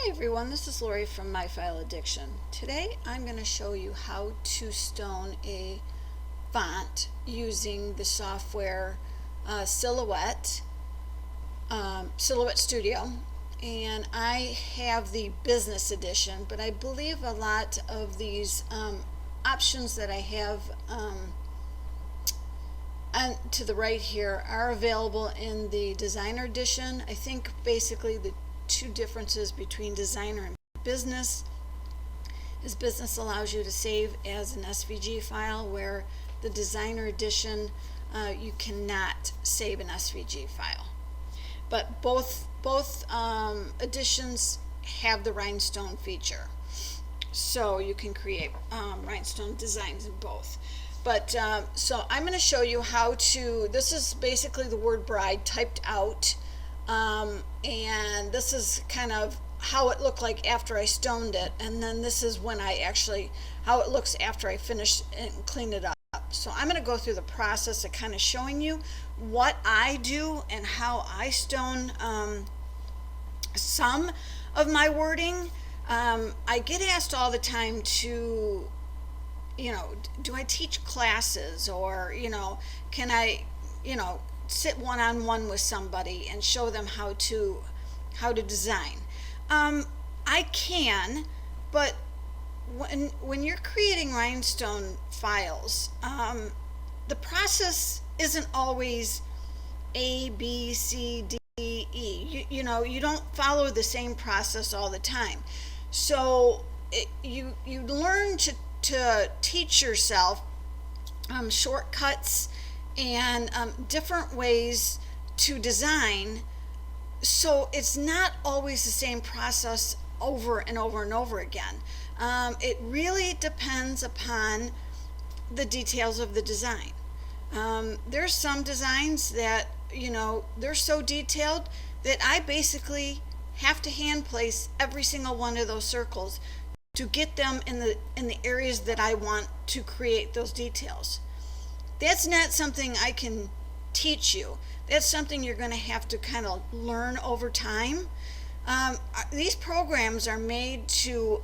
Hi everyone, this is Lori from My File Addiction. Today I'm going to show you how to stone a font using the software Silhouette Studio. And I have the business edition, but I believe a lot of these options that I have and to the right here are available in the designer edition. I think basically the two differences between designer and business is business allows you to save as an SVG file, where the designer edition you cannot save an SVG file. But both editions have the rhinestone feature, so you can create rhinestone designs in both. But so I'm going to show you how to, this is basically the word bride typed out, and this is kind of how it looked like after I stoned it, and then this is when I actually, how it looks after I finish and clean it up. So I'm going to go through the process of kind of showing you what I do and how I stone some of my wording. I get asked all the time to, do I teach classes, or, can I, sit one-on-one with somebody and show them how to design? I can, but when you're creating rhinestone files, the process isn't always A, B, C, D, E. You don't follow the same process all the time. So you learn to teach yourself shortcuts and different ways to design, so it's not always the same process over and over and over again. It really depends upon the details of the design. There's some designs that, they're so detailed that I basically have to hand place every single one of those circles to get them in the areas that I want to create those details. That's not something I can teach you. That's something you're going to have to kind of learn over time. These programs are made to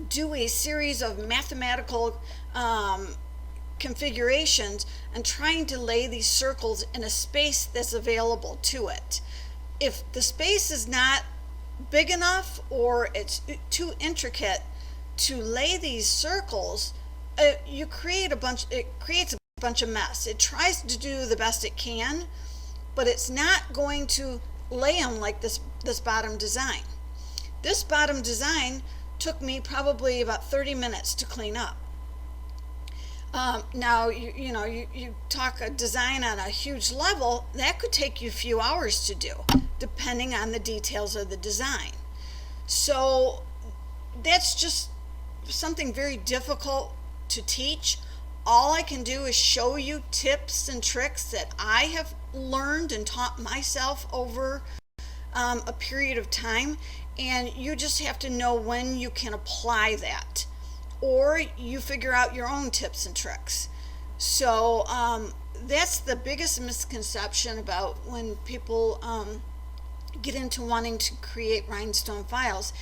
do a series of mathematical configurations and trying to lay these circles in a space that's available to it. If the space is not big enough, or it's too intricate to lay these circles, it creates a bunch of mess. It tries to do the best it can, but it's not going to lay them like this bottom design. This bottom design took me probably about 30 minutes to clean up. Now you talk a design on a huge level, that could take you a few hours to do, depending on the details of the design. So that's just something very difficult to teach. All I can do is show you tips and tricks that I have learned and taught myself over a period of time, and you just have to know when you can apply that, or you figure out your own tips and tricks. So that's the biggest misconception about when people get into wanting to create rhinestone files.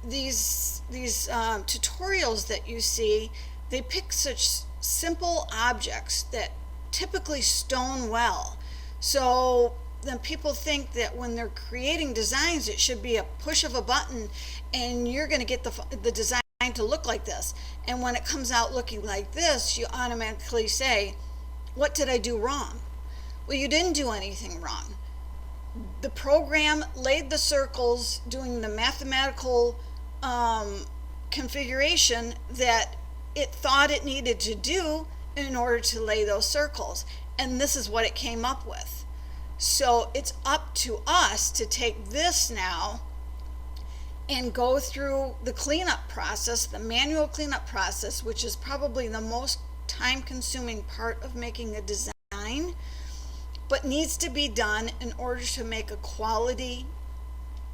These tutorials that you see, they pick such simple objects that typically stone well. So then people think that when they're creating designs, it should be a push of a button and you're going to get the design to look like this. And when it comes out looking like this, you automatically say, what did I do wrong? Well, you didn't do anything wrong. The program laid the circles doing the mathematical configuration that it thought it needed to do in order to lay those circles, and this is what it came up with. So it's up to us to take this now and go through the cleanup process, the manual cleanup process, which is probably the most time-consuming part of making a design, but needs to be done in order to make a quality,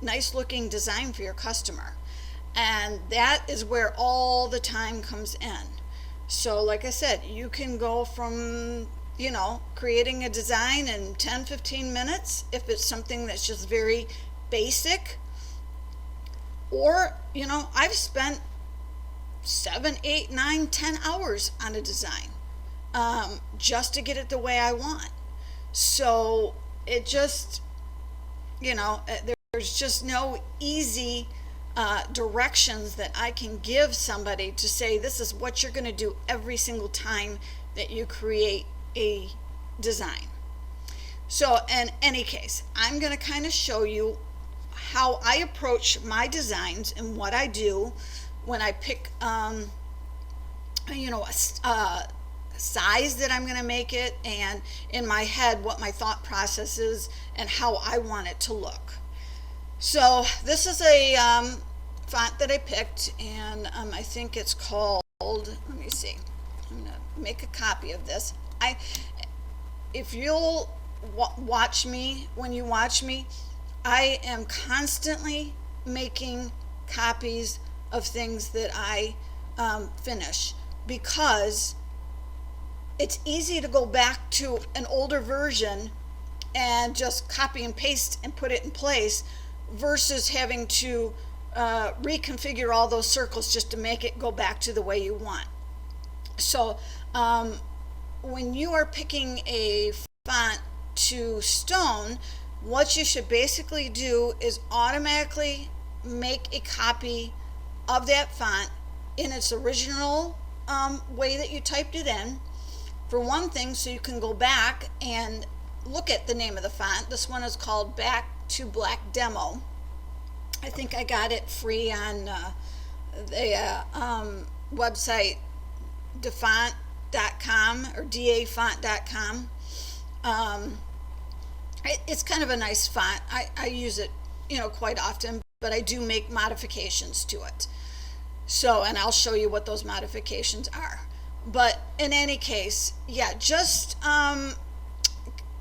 nice-looking design for your customer. And that is where all the time comes in. So like I said, you can go from creating a design in 10-15 minutes if it's something that's just very basic, Or, I've spent 7, 8, 9, 10 hours on a design, just to get it the way I want. So it just, there's just no easy directions that I can give somebody to say this is what you're going to do every single time that you create a design. So, in any case, I'm going to kind of show you how I approach my designs and what I do when I pick, a size that I'm going to make it, and in my head, what my thought process is and how I want it to look. So, this is a font that I picked, and I think it's called, let me see, I'm going to make a copy of this. If you'll watch me, when you watch me, I am constantly making copies of things that I finish, because it's easy to go back to an older version and just copy and paste and put it in place versus having to reconfigure all those circles just to make it go back to the way you want. So when you are picking a font to stone, what you should basically do is automatically make a copy of that font in its original way that you typed it in. For one thing, so you can go back and look at the name of the font. This one is called Back to Black Demo. I think I got it free on the website dafont.com or dafont.com. It's kind of a nice font. I use it, quite often, but I do make modifications to it. So, and I'll show you what those modifications are. But in any case, yeah, just kind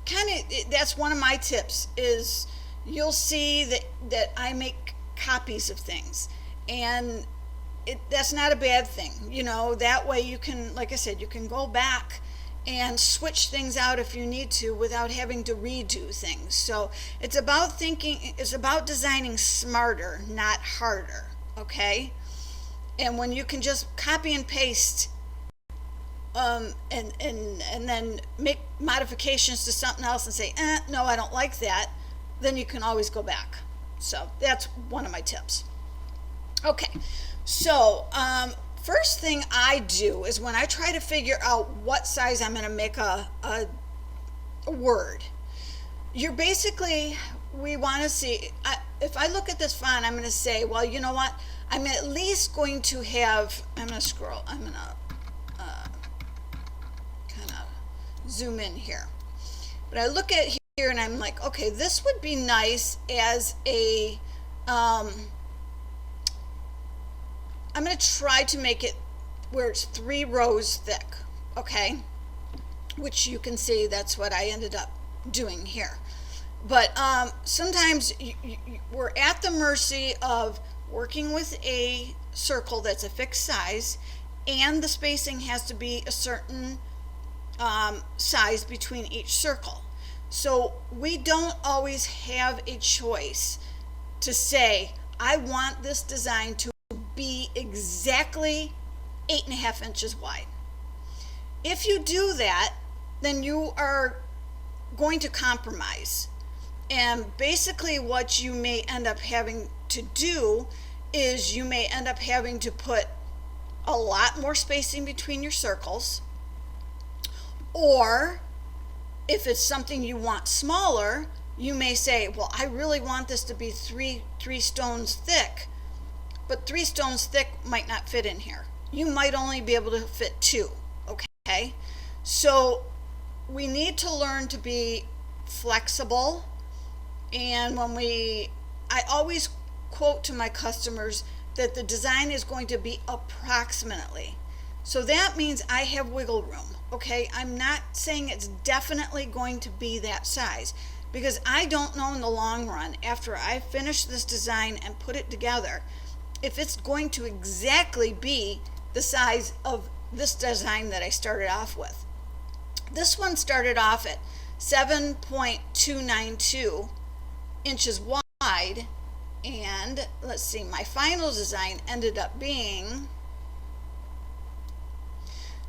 of, that's one of my tips is you'll see that I make copies of things, and that's not a bad thing. That way you can, like I said, you can go back and switch things out if you need to without having to redo things. So it's about designing smarter, not harder, okay? And when you can just copy and paste and then make modifications to something else and say, no, I don't like that, then you can always go back. So that's one of my tips. Okay, so first thing I do is when I try to figure out what size I'm going to make a word, we want to see, if I look at this font, I'm going to say, well, you know what, I'm at least going to have, I'm going to scroll, I'm going to kind of zoom in here. But I look at here and I'm like, okay, this would be nice as a, I'm going to try to make it where it's 3 rows thick, okay? Which you can see that's what I ended up doing here. But sometimes we're at the mercy of working with a circle that's a fixed size, and the spacing has to be a certain size between each circle. So we don't always have a choice to say, I want this design to be exactly 8.5 inches wide. If you do that, then you are going to compromise. And basically what you may end up having to do is you may end up having to put a lot more spacing between your circles, or if it's something you want smaller, you may say, well, I really want this to be three stones thick, but 3 stones thick might not fit in here. You might only be able to fit 2, okay? So we need to learn to be flexible. And I always quote to my customers that the design is going to be approximately. So that means I have wiggle room, okay? I'm not saying it's definitely going to be that size, because I don't know in the long run, after I finish this design and put it together, if it's going to exactly be the size of this design that I started off with. This one started off at 7.292 inches wide, And let's see, my final design ended up being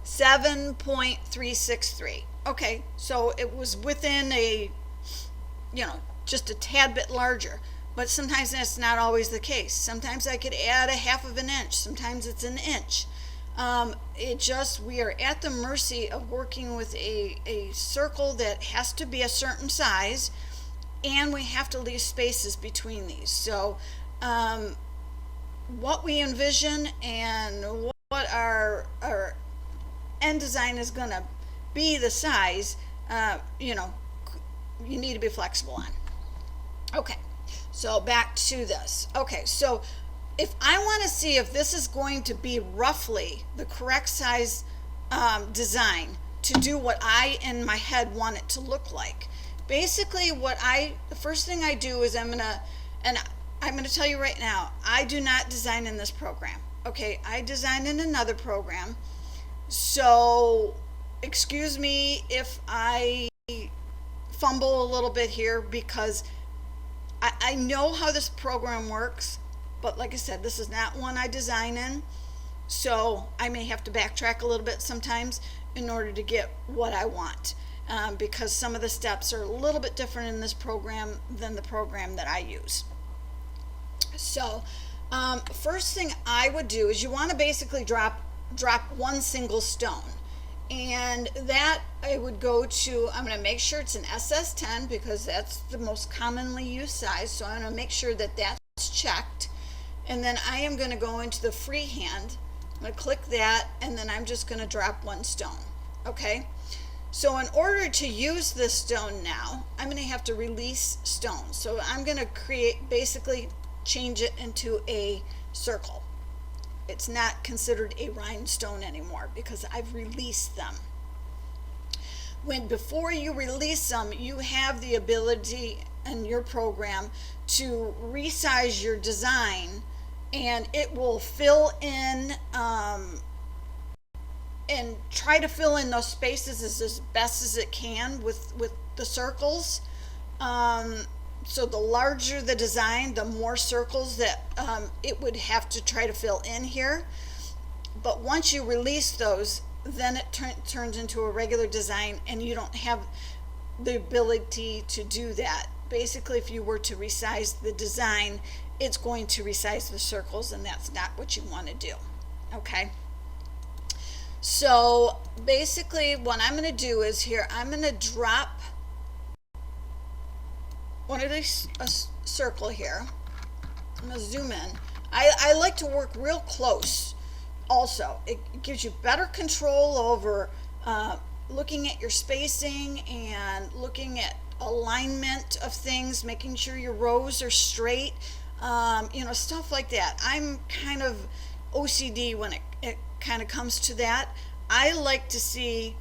7.363. Okay, so it was within just a tad bit larger. But sometimes that's not always the case. Sometimes I could add a half of an inch. Sometimes it's an inch. We are at the mercy of working with a circle that has to be a certain size, and we have to leave spaces between these. So, what we envision and what our end design is going to be, the size, you need to be flexible on. Okay, so back to this. Okay, so if I want to see if this is going to be roughly the correct size design to do what I in my head want it to look like, basically the first thing I do is I'm gonna tell you right now, I do not design in this program. Okay, I design in another program. So excuse me if I fumble a little bit here, because I know how this program works, but like I said, this is not one I design in. So I may have to backtrack a little bit sometimes in order to get what I want, because some of the steps are a little bit different in this program than the program that I use. So first thing I would do is you want to basically drop one single stone. And that I would go to, I'm going to make sure it's an SS10 because that's the most commonly used size. So I'm going to make sure that that's checked. And then I am going to go into the freehand. I'm going to click that, and then I'm just going to drop one stone. Okay. So in order to use this stone now, I'm going to have to release stones. So I'm going to basically change it into a circle. It's not considered a rhinestone anymore because I've released them. Before you release them, you have the ability in your program to resize your design, and it will fill in and try to fill in those spaces as best as it can with the circles. So the larger the design, the more circles that it would have to try to fill in here. But once you release those, then it turns into a regular design, and you don't have the ability to do that. Basically, if you were to resize the design, it's going to resize the circles, and that's not what you want to do. Okay? So basically what I'm going to do is here, I'm going to drop one of these circle here. I'm going to zoom in. I like to work real close also. It gives you better control over looking at your spacing and looking at alignment of things, making sure your rows are straight, stuff like that. I'm kind of OCD when it kind of comes to that. I like to see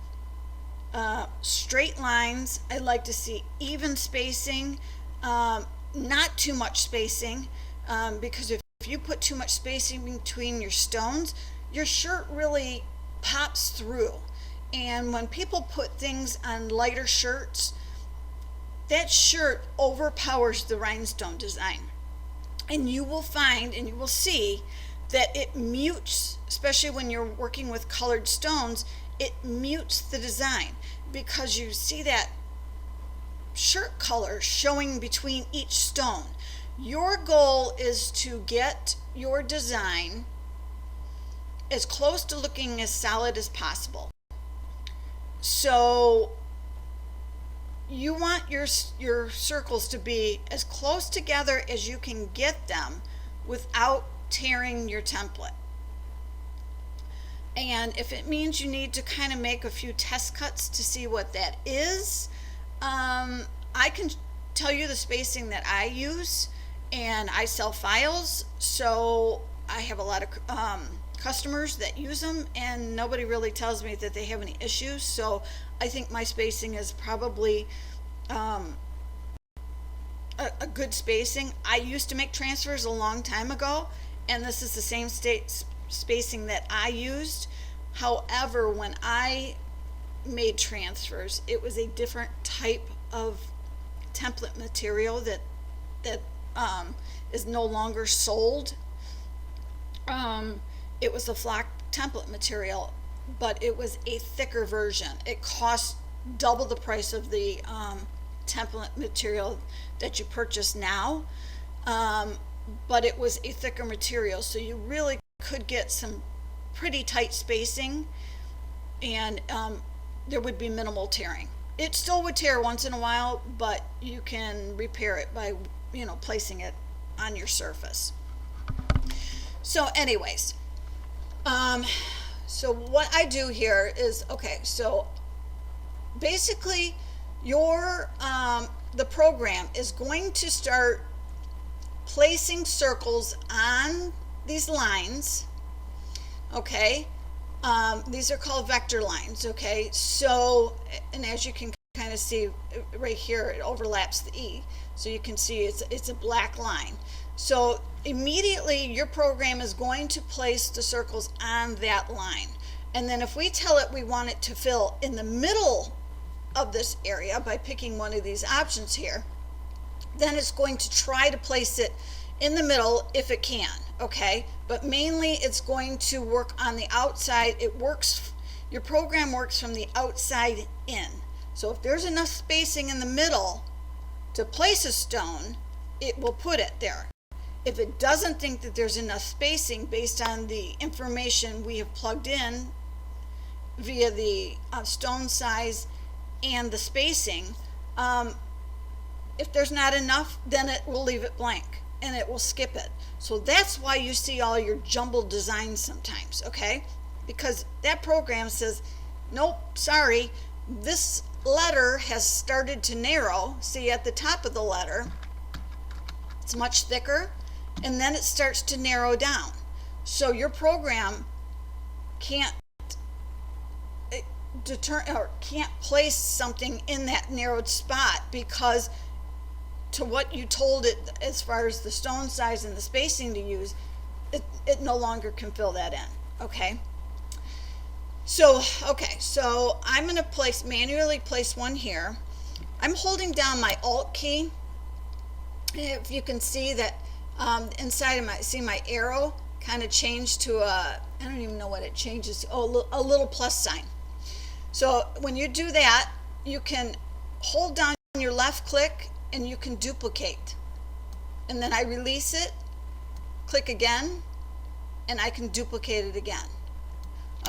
straight lines. I like to see even spacing, not too much spacing, because if you put too much spacing between your stones, your shirt really pops through. And when people put things on lighter shirts, that shirt overpowers the rhinestone design. And you will find and you will see that it mutes, especially when you're working with colored stones, it mutes the design because you see that shirt color showing between each stone. Your goal is to get your design as close to looking as solid as possible. So you want your circles to be as close together as you can get them without tearing your template. And if it means you need to kind of make a few test cuts to see what that is, I can tell you the spacing that I use, and I sell files, so I have a lot of customers that use them, and nobody really tells me that they have any issues. So I think my spacing is probably a good spacing. I used to make transfers a long time ago, and this is the same spacing that I used. However, when I made transfers, it was a different type of template material that is no longer sold. It was the flock template material, but it was a thicker version. It cost double the price of the template material that you purchase now, but it was a thicker material, so you really could get some pretty tight spacing, and there would be minimal tearing. It still would tear once in a while, but you can repair it by, placing it on your surface. So anyways, so what I do here is, okay, so basically the program is going to start placing circles on these lines, okay? These are called vector lines, okay? So, and as you can kind of see right here, it overlaps the E. So you can see it's a black line. So immediately your program is going to place the circles on that line. And then if we tell it we want it to fill in the middle of this area by picking one of these options here, then it's going to try to place it in the middle if it can, okay? But mainly it's going to work on the outside. Your program works from the outside in. So if there's enough spacing in the middle to place a stone, it will put it there. If it doesn't think that there's enough spacing based on the information we have plugged in via the stone size and the spacing, if there's not enough, then it will leave it blank and it will skip it. So that's why you see all your jumbled designs sometimes, okay? Because that program says, nope, sorry, this letter has started to narrow. See, at the top of the letter, it's much thicker, and then it starts to narrow down. So your program can't can't place something in that narrowed spot, because to what you told it as far as the stone size and the spacing to use, it no longer can fill that in, okay? So I'm going to manually place one here. I'm holding down my Alt key. If you can see that inside of my arrow kind of changed to I don't even know what it changes to. Oh, a little plus sign. So when you do that, you can hold down your left click and you can duplicate. And then I release it, click again, and I can duplicate it again.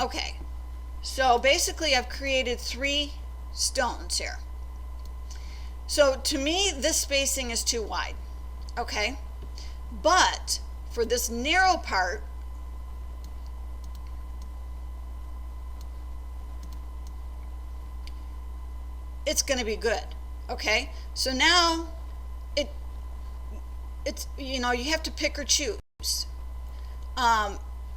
Okay, so basically I've created 3 stones here. So to me, this spacing is too wide, okay? But for this narrow part, it's going to be good, okay? So now it's you have to pick or choose.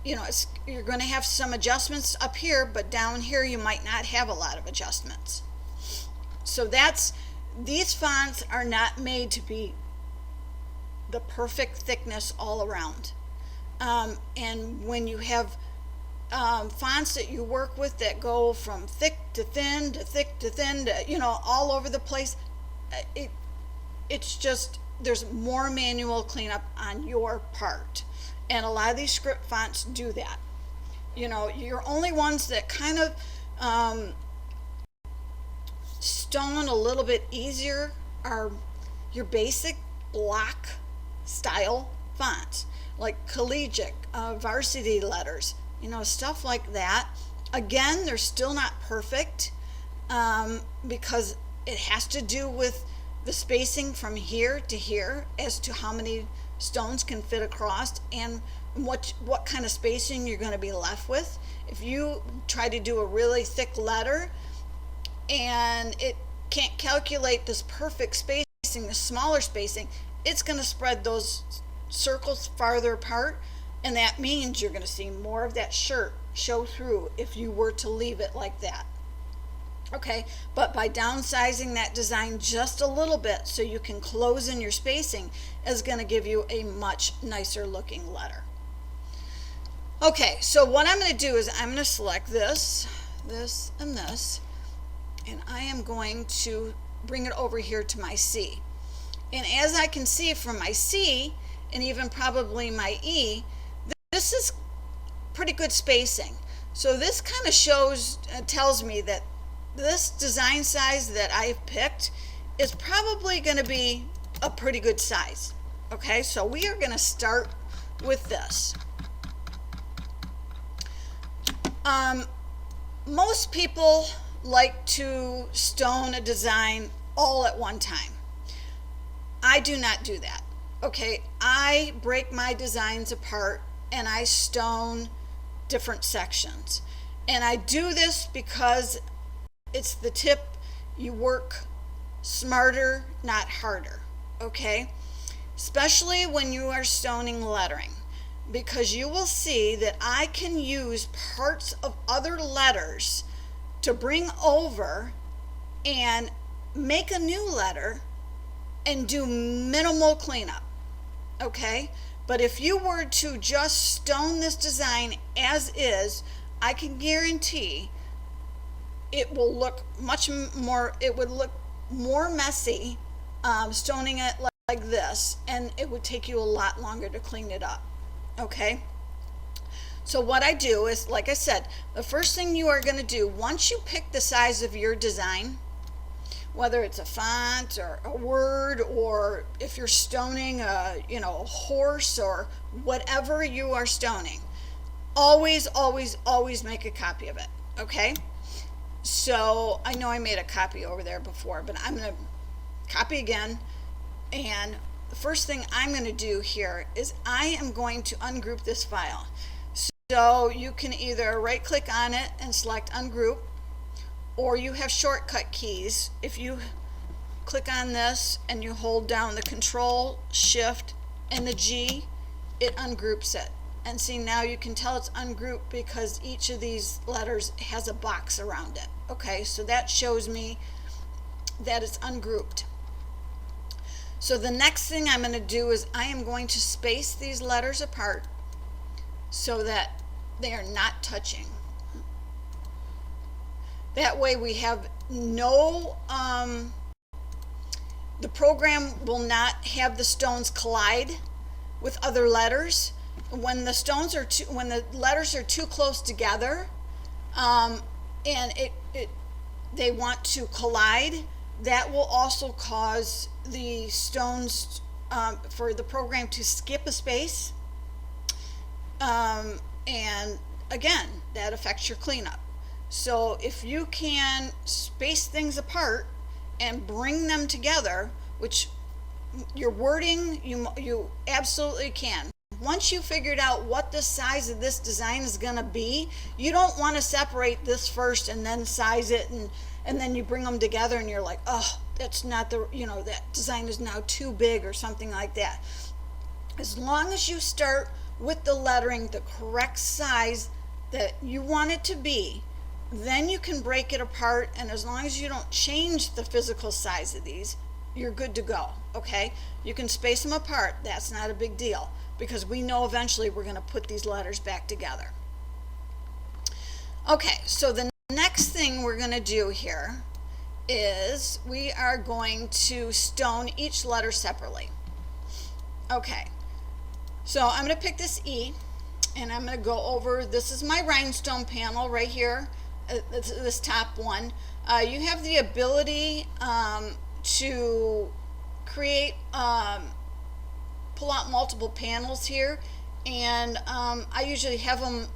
You're going to have some adjustments up here, but down here you might not have a lot of adjustments. So these fonts are not made to be the perfect thickness all around. And when you have fonts that you work with that go from thick to thin to thick to thin to, all over the place, it's just, there's more manual cleanup on your part. And a lot of these script fonts do that. Your only ones that kind of stone a little bit easier are your basic block style fonts, like collegiate, varsity letters, stuff like that. Again, they're still not perfect, because it has to do with the spacing from here to here as to how many stones can fit across and what kind of spacing you're going to be left with. If you try to do a really thick letter and it can't calculate this perfect spacing, the smaller spacing, it's going to spread those circles farther apart, and that means you're going to see more of that shirt show through if you were to leave it like that. Okay, but by downsizing that design just a little bit so you can close in your spacing is going to give you a much nicer looking letter. Okay, so what I'm going to do is I'm going to select this, and this, and I am going to bring it over here to my C. And as I can see from my C and even probably my E, this is pretty good spacing. So this kind of tells me that this design size that I've picked is probably going to be a pretty good size. Okay, so we are going to start with this. Most people like to stone a design all at one time. I do not do that. Okay, I break my designs apart and I stone different sections. And I do this because it's the tip: you work smarter, not harder. Okay, especially when you are stoning lettering, because you will see that I can use parts of other letters to bring over and make a new letter and do minimal cleanup. Okay, but if you were to just stone this design as is, I can guarantee it will look it would look more messy stoning it like this, and it would take you a lot longer to clean it up. Okay, so what I do is, like I said, the first thing you are going to do once you pick the size of your design, whether it's a font or a word, or if you're stoning a horse or whatever you are stoning, always make a copy of it. Okay, so I know I made a copy over there before, but I'm going to copy again. And the first thing I'm going to do here is I am going to ungroup this file. So you can either right click on it and select ungroup, or you have shortcut keys. If you click on this and you hold down the Control, Shift, and the G, it ungroups it. And see, now you can tell it's ungrouped because each of these letters has a box around it. Okay, so that shows me that it's ungrouped. So the next thing I'm going to do is I am going to space these letters apart so that they are not touching. That way we have no, the program will not have the stones collide with other letters. When the letters are too close together, and they want to collide, that will also cause the stones for the program to skip a space, and again, that affects your cleanup. So if you can space things apart and bring them together, which your wording, you absolutely can. Once you figured out what the size of this design is going to be, you don't want to separate this first and then size it, and then you bring them together and you're like, oh, that's not that design is now too big or something like that. As long as you start with the lettering the correct size that you want it to be, then you can break it apart, and as long as you don't change the physical size of these, you're good to go. Okay, you can space them apart. That's not a big deal, because we know eventually we're going to put these letters back together. Okay, so the next thing we're going to do here is we are going to stone each letter separately. Okay, so I'm going to pick this E, and I'm going to go over, this is my rhinestone panel right here, this top one. You have the ability to create, pull out multiple panels here, and I usually have them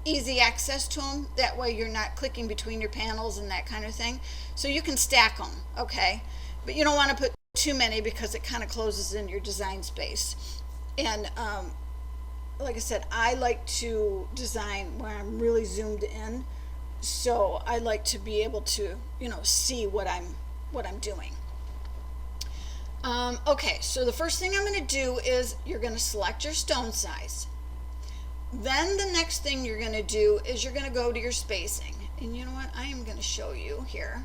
easy access to them. That way you're not clicking between your panels and that kind of thing. So you can stack them, okay? But you don't want to put too many because it kind of closes in your design space. And like I said, I like to design where I'm really zoomed in, so I like to be able to, see what I'm doing. Okay, so the first thing I'm going to do is you're going to select your stone size. Then the next thing you're going to do is you're going to go to your spacing. And you know what? I am going to show you here.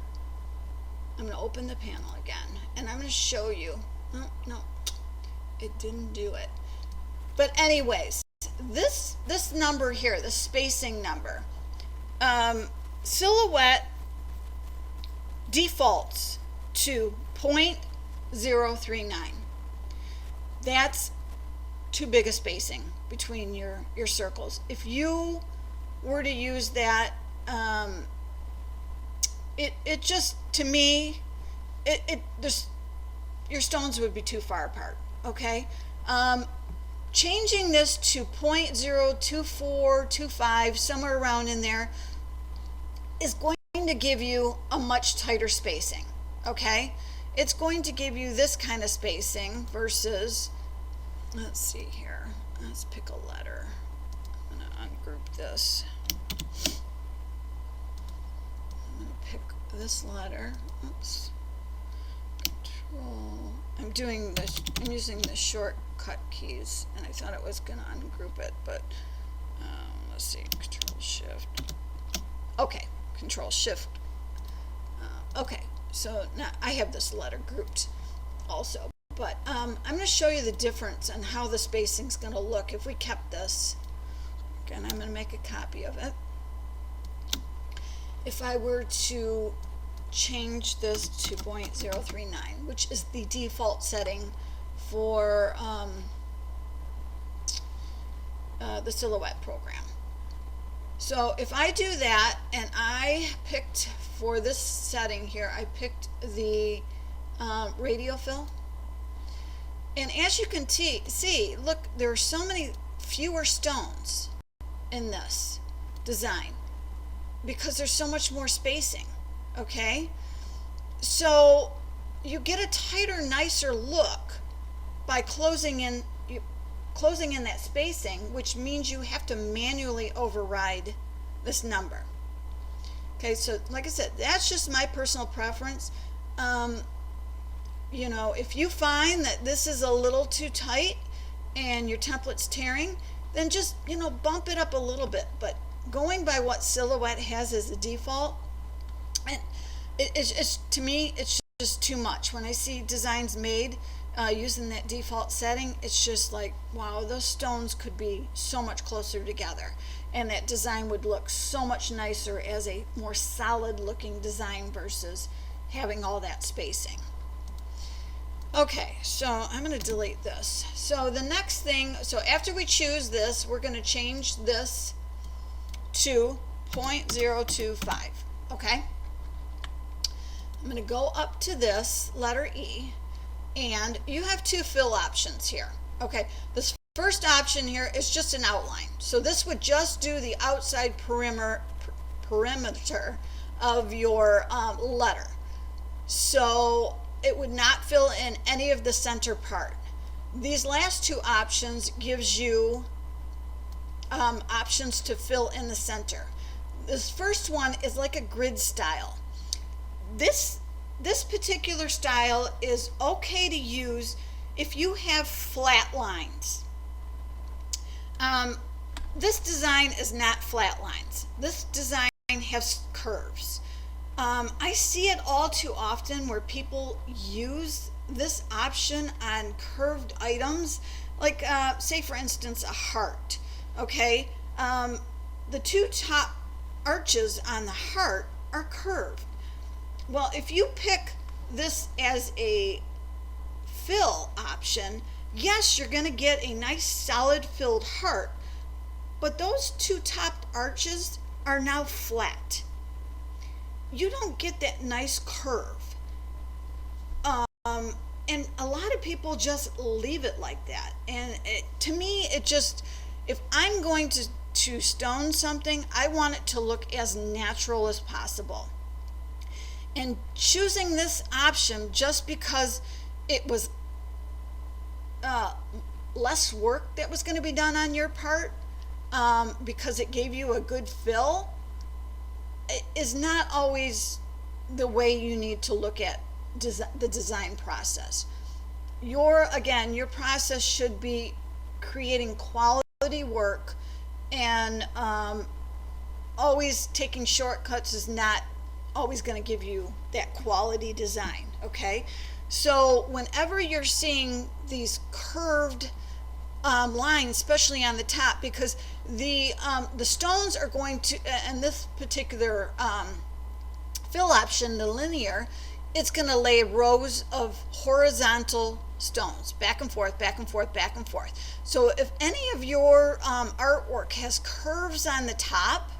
I'm going to open the panel again, and I'm going to show you. Oh, no, it didn't do it. But anyways, this number here, the spacing number, Silhouette defaults to 0.039. That's too big a spacing between your circles. If you were to use that, it just, to me, it just, your stones would be too far apart. Okay. Changing this to 0.02425, somewhere around in there, is going to give you a much tighter spacing. Okay. It's going to give you this kind of spacing versus, let's see here, let's pick a letter. I'm going to ungroup this. I'm going to pick this letter. Oops. Control. I'm using the shortcut keys, and I thought it was going to ungroup it, but let's see, Control Shift. Okay, Control Shift. Okay, so now I have this letter grouped also, but I'm going to show you the difference and how the spacing is going to look if we kept this. Again, I'm going to make a copy of it. If I were to change this to 0.039, which is the default setting for the Silhouette program. So if I do that, and I picked, for this setting here, I picked the radial fill, and as you can see, look, there are so many fewer stones in this design because there's so much more spacing. Okay, so you get a tighter, nicer look by closing in that spacing, which means you have to manually override this number. Okay, so like I said, that's just my personal preference. You know, if you find that this is a little too tight and your template's tearing, then just, you know, bump it up a little bit. But going by what Silhouette has as the default, and it's to me, it's just too much. When I see designs made using that default setting, it's just like, wow, those stones could be so much closer together, and that design would look so much nicer as a more solid looking design versus having all that spacing. Okay, so I'm going to delete this. So the next thing, so after we choose this, we're going to change this to 0.025. Okay, I'm going to go up to this letter E, and you have two fill options here. Okay, this first option here is just an outline, so this would just do the outside perimeter of your letter, so it would not fill in any of the center part. These last two options gives you options to fill in the center. This first one is like a grid style. This particular style is okay to use if you have flat lines. This design is not flat lines. This design has curves. I see it all too often where people use this option on curved items, like say for instance a heart. Okay, the two top arches on the heart are curved. Well, if you pick this as a fill option, yes, you're going to get a nice solid filled heart, but those two top arches are now flat. You don't get that nice curve. And a lot of people just leave it like that. And to me, it just, if I'm going to stone something, I want it to look as natural as possible. And choosing this option just because it was less work that was going to be done on your part, because it gave you a good fill, is not always the way you need to look at the design process. Your process should be creating quality work, and always taking shortcuts is not always going to give you that quality design. Okay, so whenever you're seeing these curved lines, especially on the top, because the stones are going to, and this particular fill option, the linear, it's going to lay rows of horizontal stones, back and forth, back and forth, back and forth. So if any of your artwork has curves on the top,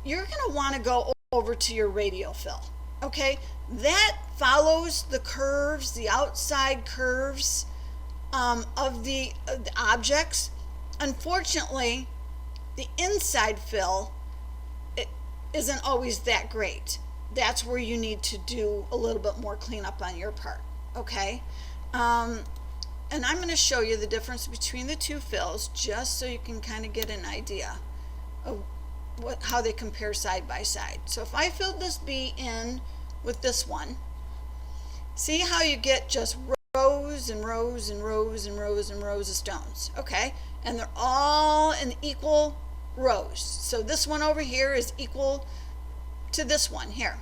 you're going to want to go over to your radial fill. Okay, that follows the curves, the outside curves of the objects. Unfortunately, the inside fill isn't always that great. That's where you need to do a little bit more cleanup on your part. Okay, and I'm going to show you the difference between the two fills just so you can kind of get an idea of how they compare side by side. So if I filled this bee in with this one, see how you get just rows and rows and rows and rows and rows of stones. Okay, and they're all in equal rows. So this one over here is equal to this one here.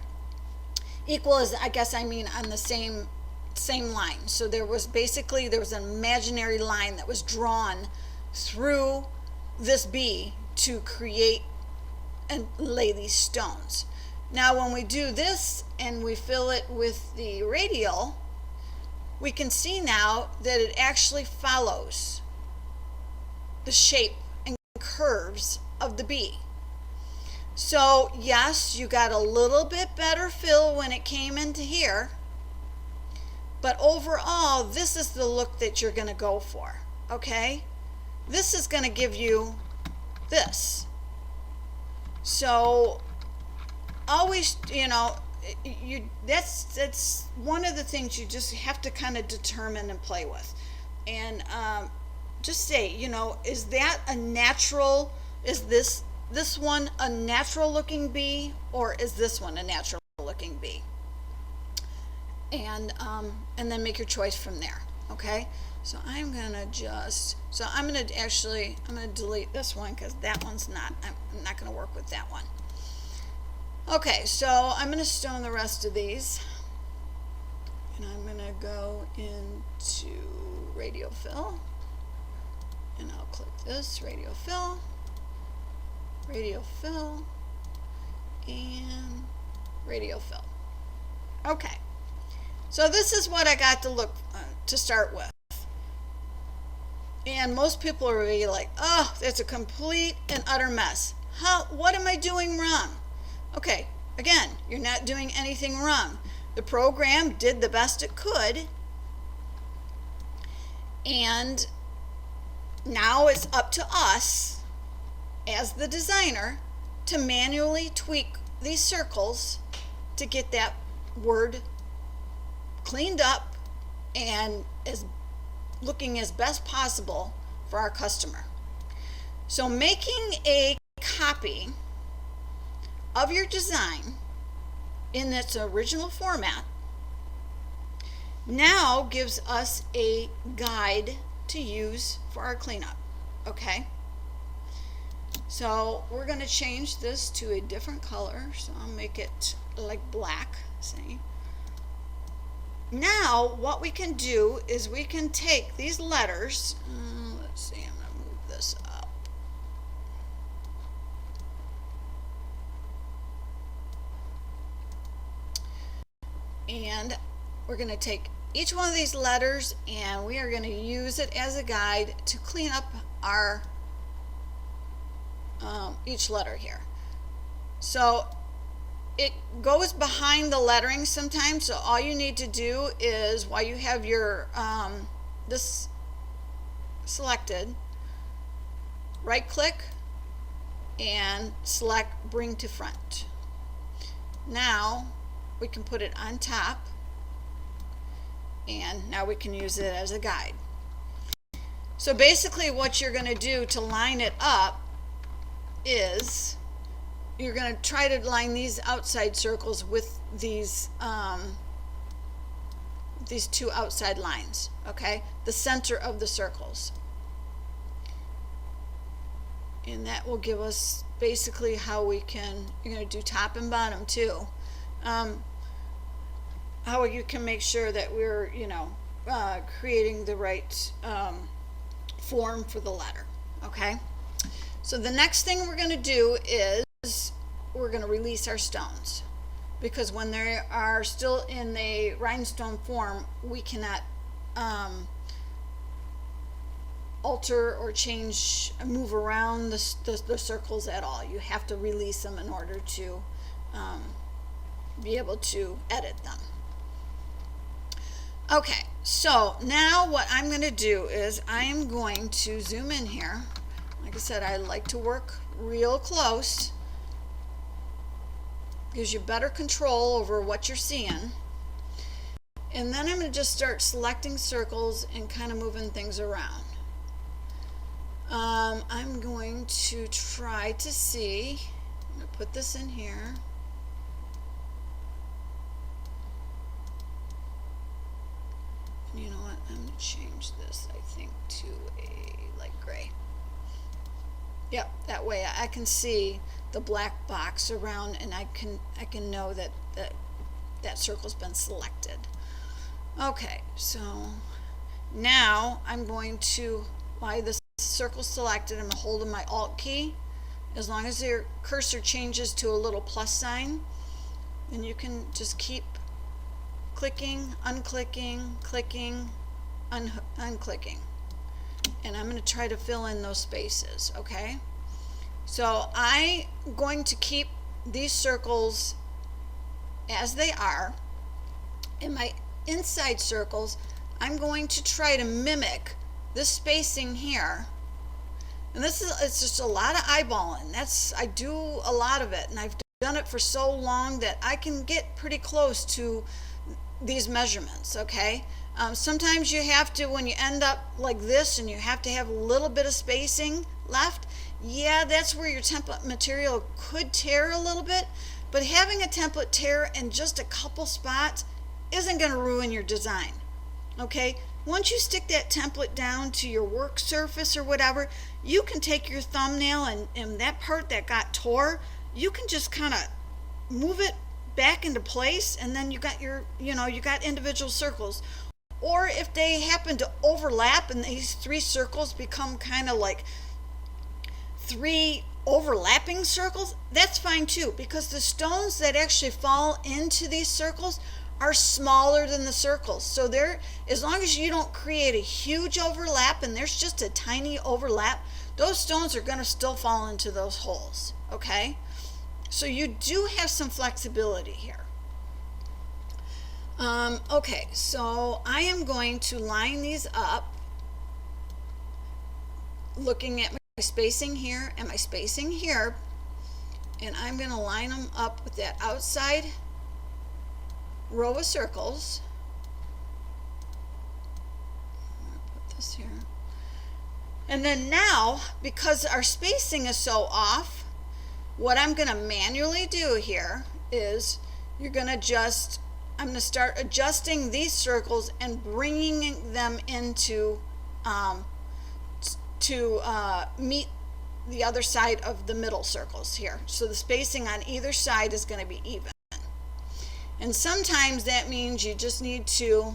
Equal is, I guess I mean on the same line. So there was an imaginary line that was drawn through this bee to create and lay these stones. Now when we do this and we fill it with the radial, we can see now that it actually follows the shape and curves of the bee. So yes, you got a little bit better fill when it came into here, but overall this is the look that you're going to go for. Okay, this is going to give you this. So always, that's one of the things you just have to kind of determine and play with, and just say, is that a natural? Is this one a natural looking bee, or is this one a natural looking bee? And then make your choice from there. Okay. So I'm gonna delete this one because that one's I'm not gonna work with that one. Okay, so I'm gonna stone the rest of these, and I'm gonna go into radial fill, and I'll click this radial fill, and radial fill. Okay, so this is what I got to start with. And most people are really like, oh, that's a complete and utter mess. What am I doing wrong? Okay, again, you're not doing anything wrong. The program did the best it could, and now it's up to us as the designer to manually tweak these circles to get that word cleaned up and looking as best possible for our customer. So making a copy of your design in its original format now gives us a guide to use for our cleanup. Okay, so we're going to change this to a different color, so I'll make it like black, see. Now what we can do is we can take these letters, let's see, I'm going to move this up. And we're going to take each one of these letters and we are going to use it as a guide to clean up our each letter here. So it goes behind the lettering sometimes, so all you need to do is, while you have your this selected, right click and select bring to front. Now we can put it on top, and now we can use it as a guide. So basically what you're going to do to line it up is you're going to try to line these outside circles with these two outside lines, okay, the center of the circles, and that will give us basically how we can, you're going to do top and bottom too, how you can make sure that we're creating the right form for the letter. Okay, so the next thing we're going to do is we're going to release our stones. because when they are still in the rhinestone form, we cannot alter or change, move around the circles at all. You have to release them in order to be able to edit them. Okay, so now what I'm going to do is I am going to zoom in here. Like I said, I like to work real close. Gives you better control over what you're seeing. And then I'm going to just start selecting circles and kind of moving things around. I'm going to try to see, I'm going to put this in here. And you know what, I'm going to change this, I think, to a light gray. Yep, that way I can see the black box around, and I can know that that circle's been selected. Okay, so now I'm going to, while the circle's selected, I'm holding my Alt key. As long as your cursor changes to a little plus sign, then you can just keep clicking, unclicking, clicking, unclicking. And I'm going to try to fill in those spaces, okay? So I'm going to keep these circles as they are. In my inside circles, I'm going to try to mimic this spacing here. And it's just a lot of eyeballing. I do a lot of it, and I've done it for so long that I can get pretty close to these measurements, okay? Sometimes you have to, when you end up like this and you have to have a little bit of spacing left, yeah, that's where your template material could tear a little bit, but having a template tear in just a couple spots isn't going to ruin your design, okay? Once you stick that template down to your work surface or whatever, you can take your thumbnail and that part that got tore, you can just kind of move it back into place, and then you got your, you got individual circles. Or if they happen to overlap and these three circles become kind of like three overlapping circles, that's fine too, because the stones that actually fall into these circles are smaller than the circles. So as long as you don't create a huge overlap and there's just a tiny overlap, those stones are going to still fall into those holes, okay? So you do have some flexibility here. Okay, so I am going to line these up, looking at my spacing here and my spacing here, and I'm going to line them up with that outside row of circles. I'm going to put this here. And then now, because our spacing is so off, what I'm going to manually do here is I'm going to start adjusting these circles and bringing them into to meet the other side of the middle circles here. So the spacing on either side is going to be even. And sometimes that means you just need to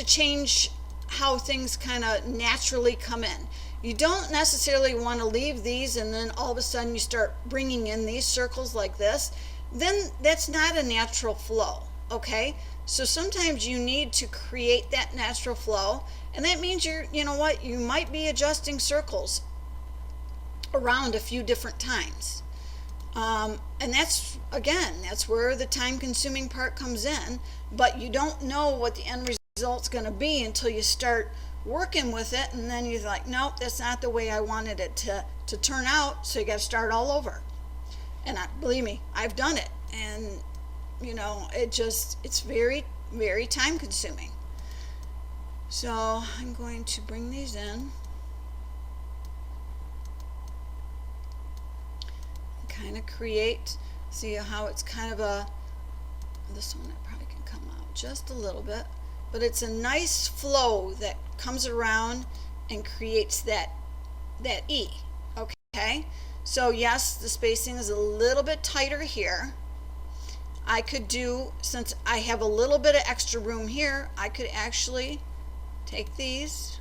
change how things kind of naturally come in. You don't necessarily want to leave these and then all of a sudden you start bringing in these circles like this. Then that's not a natural flow, okay? So sometimes you need to create that natural flow, and that means you might be adjusting circles around a few different times. And that's where the time-consuming part comes in, but you don't know what the end result's going to be until you start working with it, and then you're like, nope, that's not the way I wanted it to turn out, so you got to start all over. And believe me, I've done it, and it's very, very time consuming. So I'm going to bring these in, kind of see how it's kind of this one I probably can come out just a little bit, but it's a nice flow that comes around and creates that E, okay? So yes, the spacing is a little bit tighter here. I could since I have a little bit of extra room here, I could actually take these,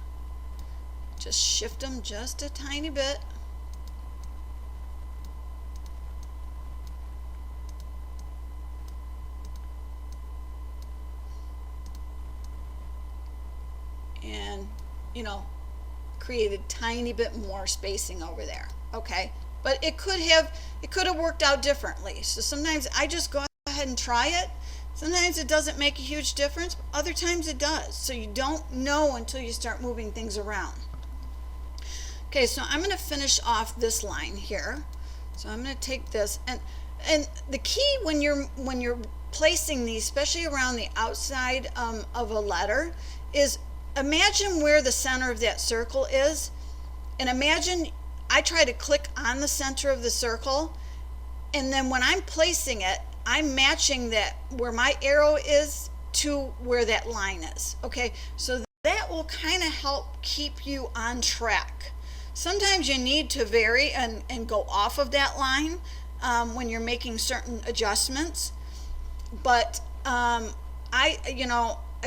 just shift them just a tiny bit. and, you know, create a tiny bit more spacing over there, okay? But it could have worked out differently. So sometimes I just go ahead and try it. Sometimes it doesn't make a huge difference, other times it does. So you don't know until you start moving things around. Okay, so I'm going to finish off this line here. So I'm going to take this, and the key when you're placing these, especially around the outside of a letter, is imagine where the center of that circle is, and imagine I try to click on the center of the circle, and then when I'm placing it, I'm matching that where my arrow is to where that line is. Okay, so that will kind of help keep you on track. Sometimes you need to vary and go off of that line when you're making certain adjustments, but I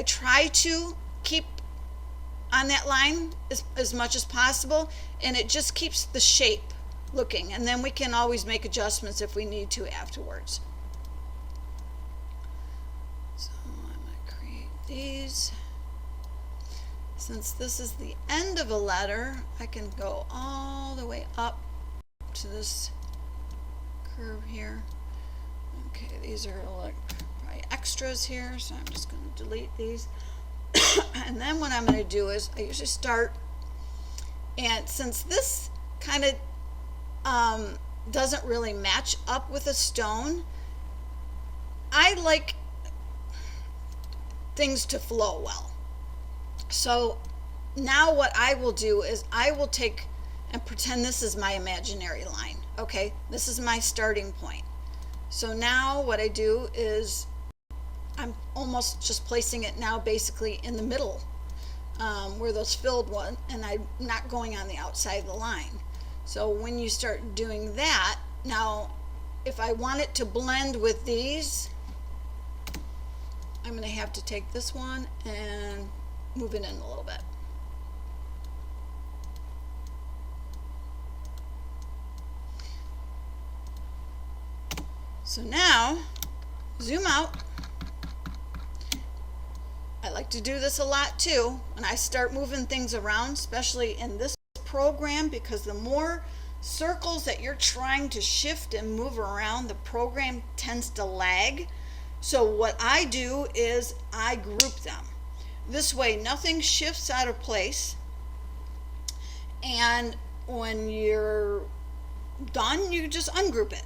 try to keep on that line as much as possible, and it just keeps the shape looking, and then we can always make adjustments if we need to afterwards. So I'm going to create these. Since this is the end of a letter, I can go all the way up to this curve here. Okay, these are like probably extras here, so I'm just going to delete these. And then what I'm going to do is I usually start, and since this kind of doesn't really match up with a stone, I like things to flow well. So now what I will do is I will take and pretend this is my imaginary line. Okay, this is my starting point. So now what I do is I'm almost just placing it now basically in the middle where those filled one, and I'm not going on the outside of the line. So when you start doing that, now if I want it to blend with these, I'm going to have to take this one and move it in a little bit. So now, zoom out. I like to do this a lot too when I start moving things around, especially in this program, because the more circles that you're trying to shift and move around, the program tends to lag. So what I do is I group them. This way nothing shifts out of place, and when you're done, you just ungroup it.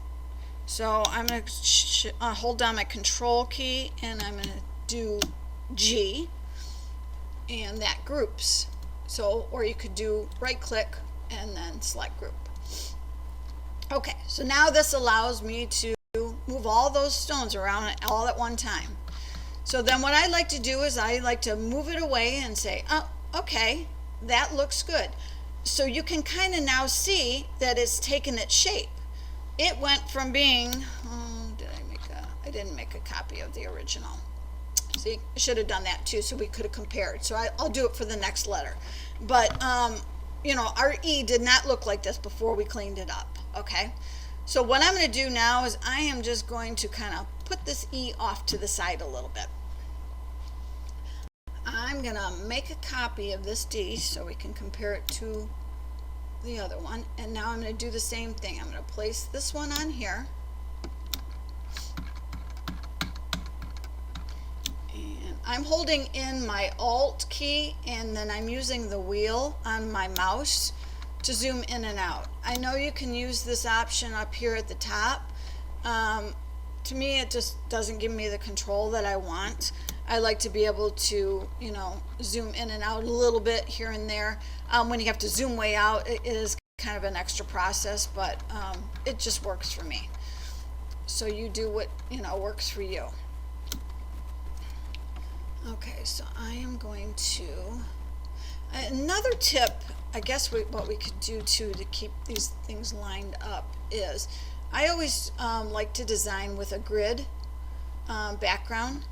So I'm going to hold down my control key, and I'm going to do G, and that groups. So, or you could do right click and then select group. Okay, so now this allows me to move all those stones around all at one time. So then what I like to do is I like to move it away and say, oh, okay, that looks good. So you can kind of now see that it's taken its shape. It went from being, I didn't make a copy of the original. See, I should have done that too so we could have compared. So I'll do it for the next letter. But, our E did not look like this before we cleaned it up, okay? So what I'm going to do now is I am just going to kind of put this E off to the side a little bit. I'm going to make a copy of this D so we can compare it to the other one. And now I'm going to do the same thing. I'm going to place this one on here. And I'm holding in my Alt key, and then I'm using the wheel on my mouse to zoom in and out. I know you can use this option up here at the top. To me, it just doesn't give me the control that I want. I like to be able to, zoom in and out a little bit here and there. When you have to zoom way out, it is kind of an extra process, but it just works for me. So you do what, works for you. Okay, so I am going to, another tip, I guess what we could do too to keep these things lined up is, I always like to design with a grid background.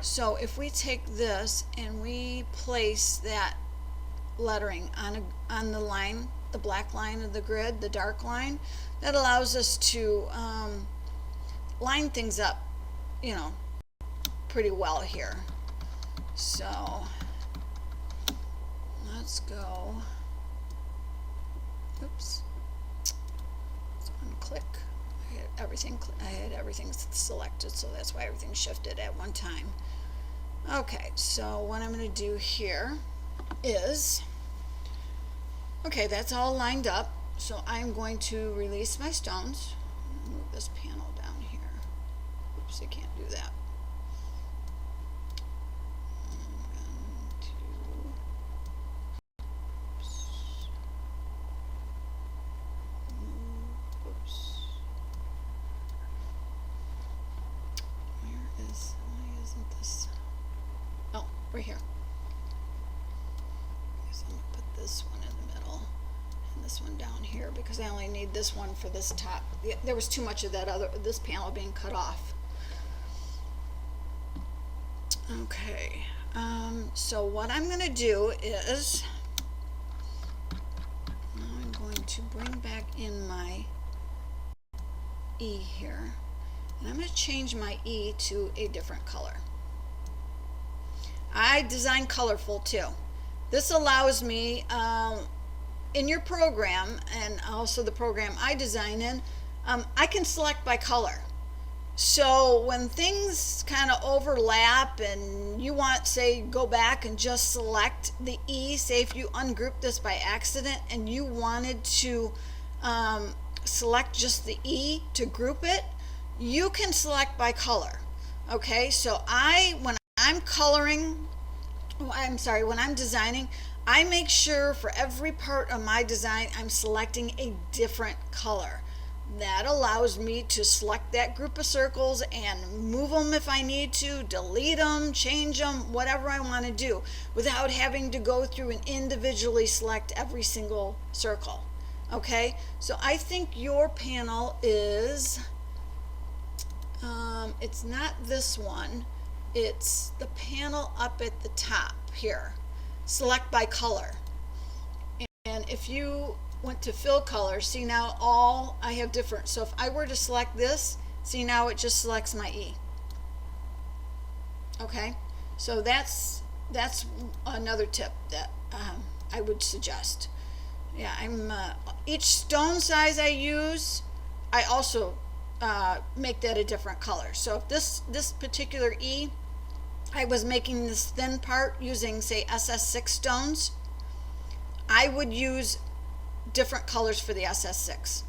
So if we take this and we place that lettering on the line, the black line of the grid, the dark line, that allows us to line things up, pretty well here. So let's go. Oops. Let's unclick. I had everything selected, so that's why everything shifted at one time. Okay, so what I'm going to do here is, okay, that's all lined up. So I'm going to release my stones. Move this panel down here. Oops, I can't do that. Why isn't this? Oh, right here. So I'm going to put this one in the middle and this one down here because I only need this one for this top. There was too much of this panel being cut off. Okay, so what I'm going to do is now I'm going to bring back in my E here, and I'm going to change my E to a different color. I design colorful too. This allows me, in your program, and also the program I design in, I can select by color. So when things kind of overlap and you want, say, go back and just select the E, say if you ungroup this by accident and you wanted to select just the E to group it, you can select by color. Okay, so when I'm coloring, when I'm designing, I make sure for every part of my design I'm selecting a different color. That allows me to select that group of circles and move them if I need to, delete them, change them, whatever I want to do, without having to go through and individually select every single circle. Okay, so I think your panel is, it's not this one, it's the panel up at the top here. Select by color. And if you went to fill color, see now all I have different. So if I were to select this, see now it just selects my E. Okay, so that's another tip that I would suggest. Yeah, each stone size I use, I also make that a different color. So if this particular E, I was making this thin part using, say, SS6 stones, I would use different colors for the SS6.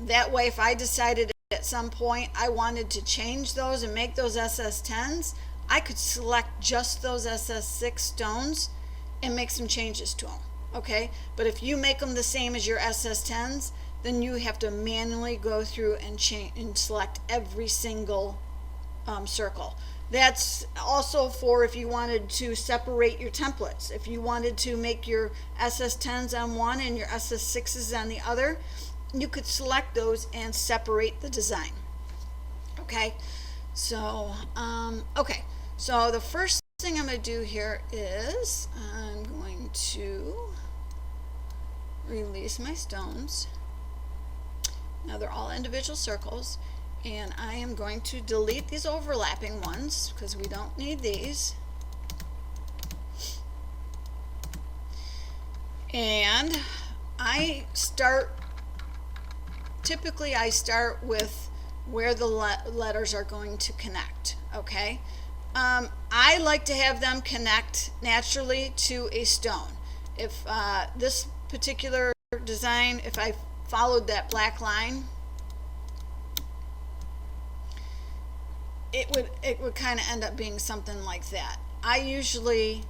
That way, if I decided at some point I wanted to change those and make those SS10s, I could select just those SS6 stones and make some changes to them. Okay, but if you make them the same as your SS10s, then you have to manually go through and change and select every single circle. That's also for if you wanted to separate your templates. If you wanted to make your SS10s on one and your SS6s on the other, you could select those and separate the design. Okay, so so the first thing I'm going to do here is I'm going to release my stones. Now they're all individual circles, and I am going to delete these overlapping ones because we don't need these. And typically I start with where the letters are going to connect. Okay, I like to have them connect naturally to a stone. If this particular design, if I followed that black line, it would kind of end up being something like that. I usually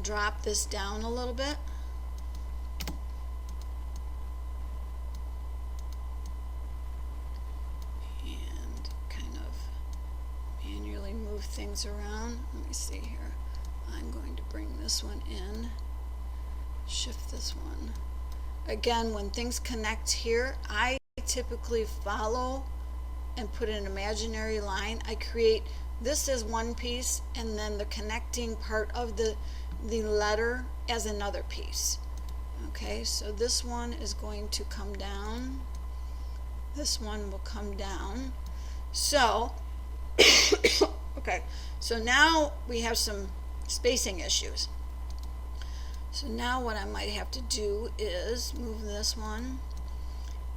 drop this down a little bit. And kind of manually move things around. Let me see here. I'm going to bring this one in, shift this one. Again, when things connect here, I typically follow and put an imaginary line. I create this as one piece and then the connecting part of the letter as another piece. Okay, so this one is going to come down. This one will come down. So, okay, Okay, so now we have some spacing issues. So now what I might have to do is move this one,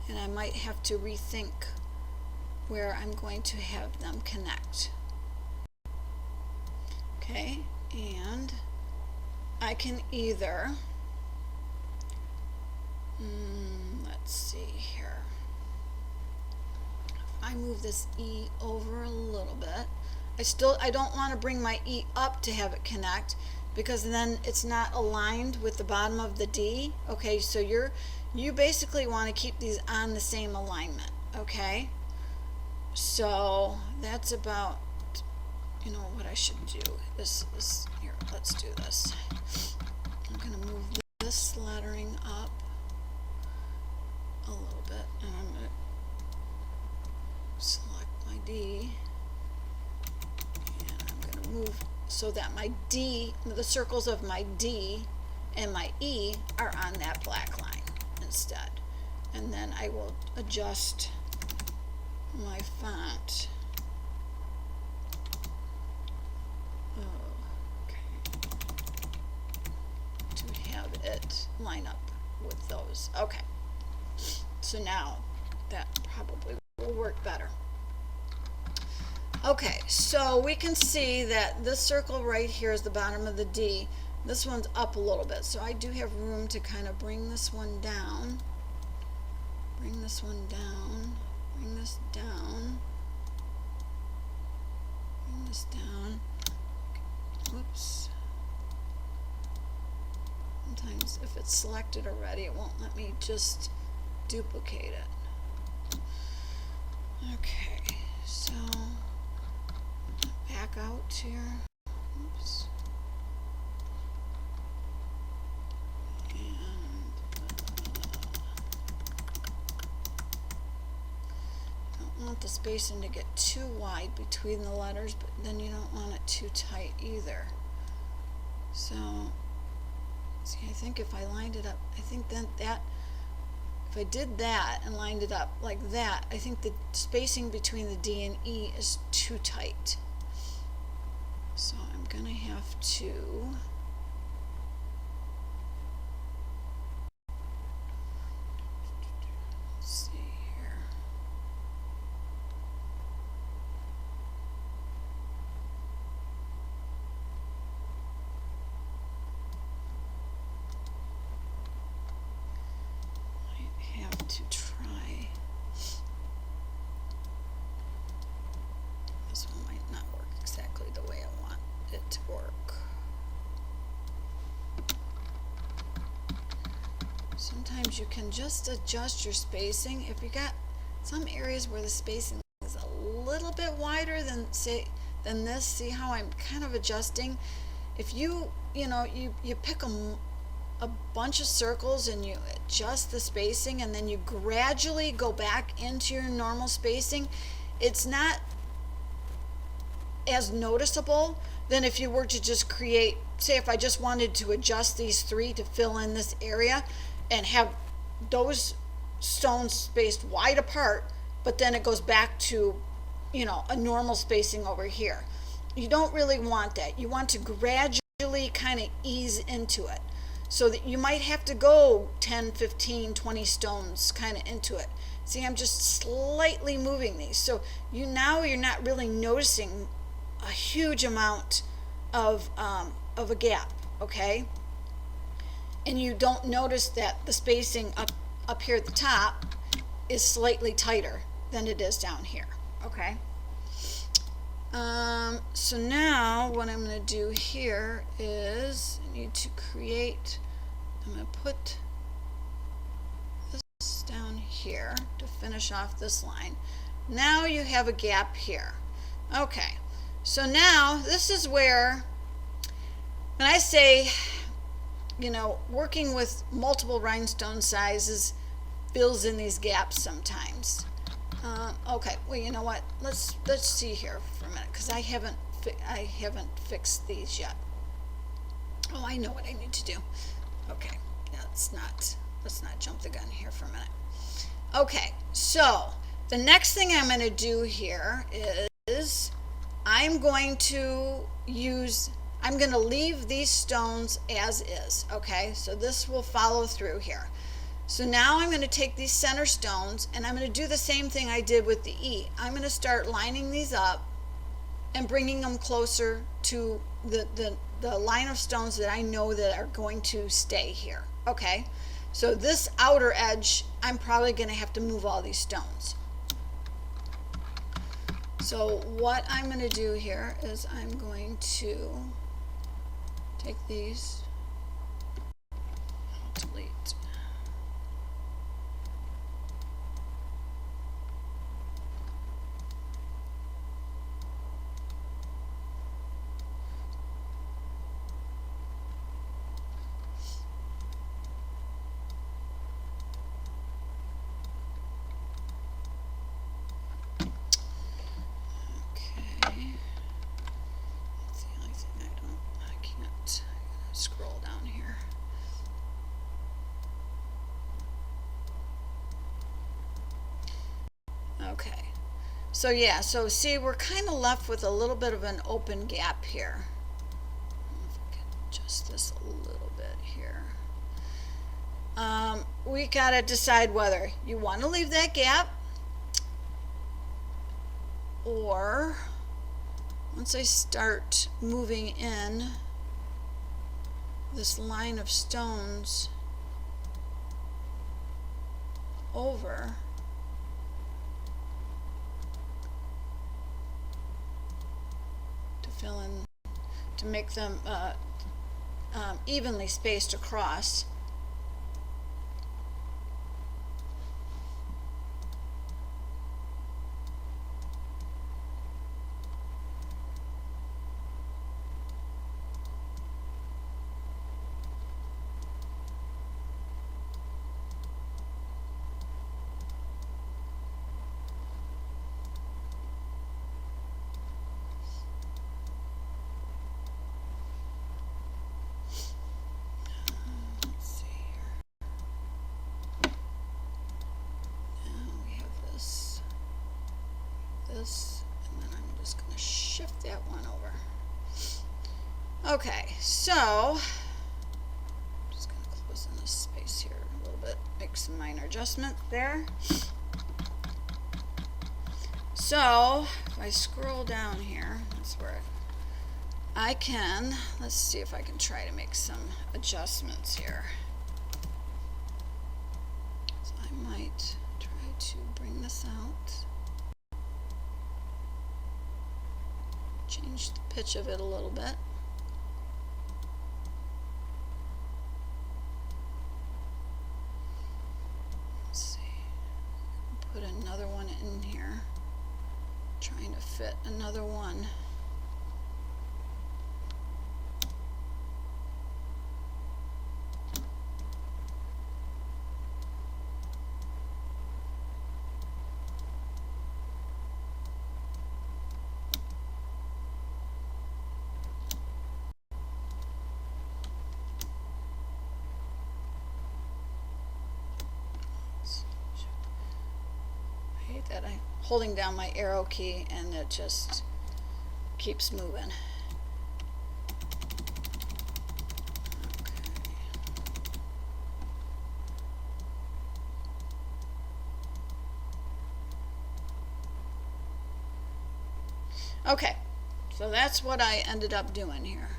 and I might have to rethink where I'm going to have them connect. Okay, and I can either, let's see here, if I move this E over a little bit, I don't want to bring my E up to have it connect, because then it's not aligned with the bottom of the D. Okay, so you basically want to keep these on the same alignment. Okay, so that's about, you know, what I should do. This is here. Let's do this. I'm going to move this lettering up a little bit, and I'm going to select my D, and I'm going to move so that my D, the circles of my D and my E are on that black line instead. And then I will adjust my font. To have it line up with those. Okay. So now that probably will work better. Okay, so we can see that this circle right here is the bottom of the D. This one's up a little bit, so I do have room to kind of bring this one down, bring this one down, bring this down, bring this down. Whoops. Sometimes if it's selected already, it won't let me just duplicate it. Okay, so back out here. Oops. And don't want the spacing to get too wide between the letters, but then you don't want it too tight either. So, see, I think if I lined it up, I think then that, if I did that and lined it up like that, I think the spacing between the D and E is too tight. So I'm going to have to see here. I have to try. This one might not work exactly the way I want it to work. Sometimes you can just adjust your spacing. If you got some areas where the spacing is a little bit wider than this, see how I'm kind of adjusting? If you pick a bunch of circles and you adjust the spacing and then you gradually go back into your normal spacing, it's not as noticeable than if you were to just create, say if I just wanted to adjust these three to fill in this area and have those stones spaced wide apart, but then it goes back to, you know, a normal spacing over here. You don't really want that. You want to gradually kind of ease into it, so that you might have to go 10, 15, 20 stones kind of into it. See, I'm just slightly moving these. So you're not really noticing a huge amount of a gap, okay? And you don't notice that the spacing up here at the top is slightly tighter than it is down here, okay? So now what I'm going to do here is I need to create, I'm going to put this down here to finish off this line. Now you have a gap here. Okay, so now this is where, when I say, you know, working with multiple rhinestone sizes fills in these gaps sometimes. Okay, well, you know what? Let's see here for a minute, because I haven't fixed these yet. Oh, I know what I need to do. Okay, let's not jump the gun here for a minute. Okay, so the next thing I'm going to do here is I'm going to I'm going to leave these stones as is, okay? So this will follow through here. So now I'm going to take these center stones and I'm going to do the same thing I did with the E. I'm going to start lining these up and bringing them closer to the line of stones that I know that are going to stay here, okay? So this outer edge, I'm probably going to have to move all these stones. So what I'm going to do here is I'm going to take these, delete. Scroll down here. Okay. So yeah, so see, we're kind of left with a little bit of an open gap here. If I can adjust this a little bit here. We got to decide whether you want to leave that gap or once I start moving in this line of stones over, to fill in, to make them evenly spaced across. And then I'm just going to shift that one over. Okay, so I'm just going to close in this space here a little bit, make some minor adjustments there. So if I scroll down here, that's where I can, let's see if I can try to make some adjustments here. So I might try to bring this out. Change the pitch of it a little bit. Let's see. Put another one in here. Trying to fit another one. That I'm holding down my arrow key and it just keeps moving. Okay, so that's what I ended up doing here.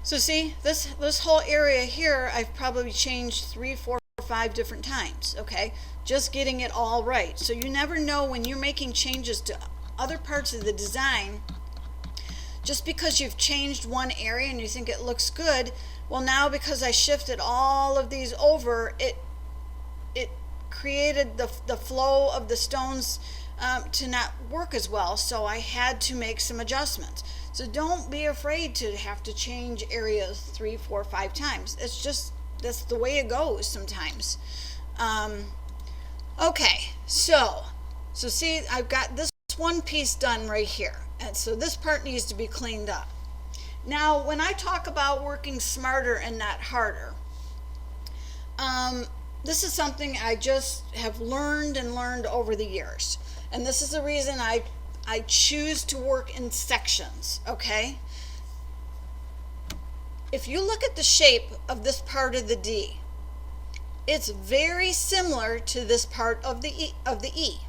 So see, this whole area here I've probably changed 3, 4, 5 different times, okay? Just getting it all right. So you never know when you're making changes to other parts of the design, just because you've changed one area and you think it looks good, well now because I shifted all of these over, it created the flow of the stones to not work as well, so I had to make some adjustments. So don't be afraid to have to change areas 3, 4, 5 times. It's just, that's the way it goes sometimes. Okay, so see, I've got this one piece done right here, and so this part needs to be cleaned up. Now, when I talk about working smarter and not harder, this is something I just have learned over the years, and this is the reason I choose to work in sections, okay? If you look at the shape of this part of the D, it's very similar to this part of the E,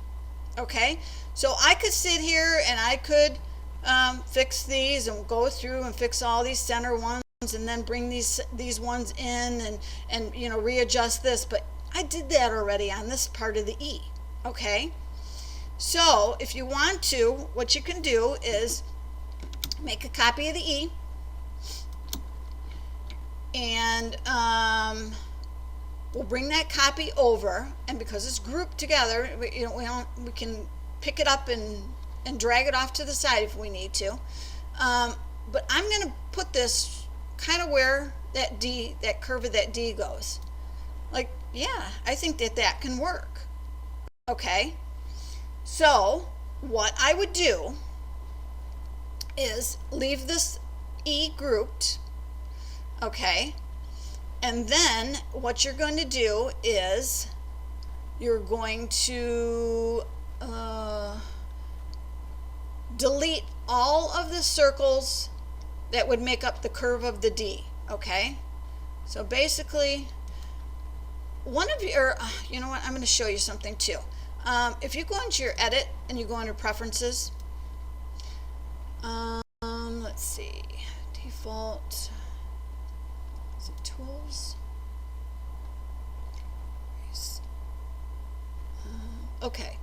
okay? So I could sit here and I could fix these and go through and fix all these center ones and then bring these ones in and you know, readjust this, but I did that already on this part of the E, okay? So if you want to, what you can do is make a copy of the E, and we'll bring that copy over, and because it's grouped together, we can pick it up and drag it off to the side if we need to. But I'm going to put this kind of where that D, that curve of that D goes. Like, yeah, I think that can work. Okay. So what I would do is leave this E grouped, okay, and then what you're going to do is you're going to delete all of the circles that would make up the curve of the D, okay? So basically, one of your, you know what, I'm going to show you something too. If you go into your edit and you go under preferences, let's see, default, is it tools? Okay.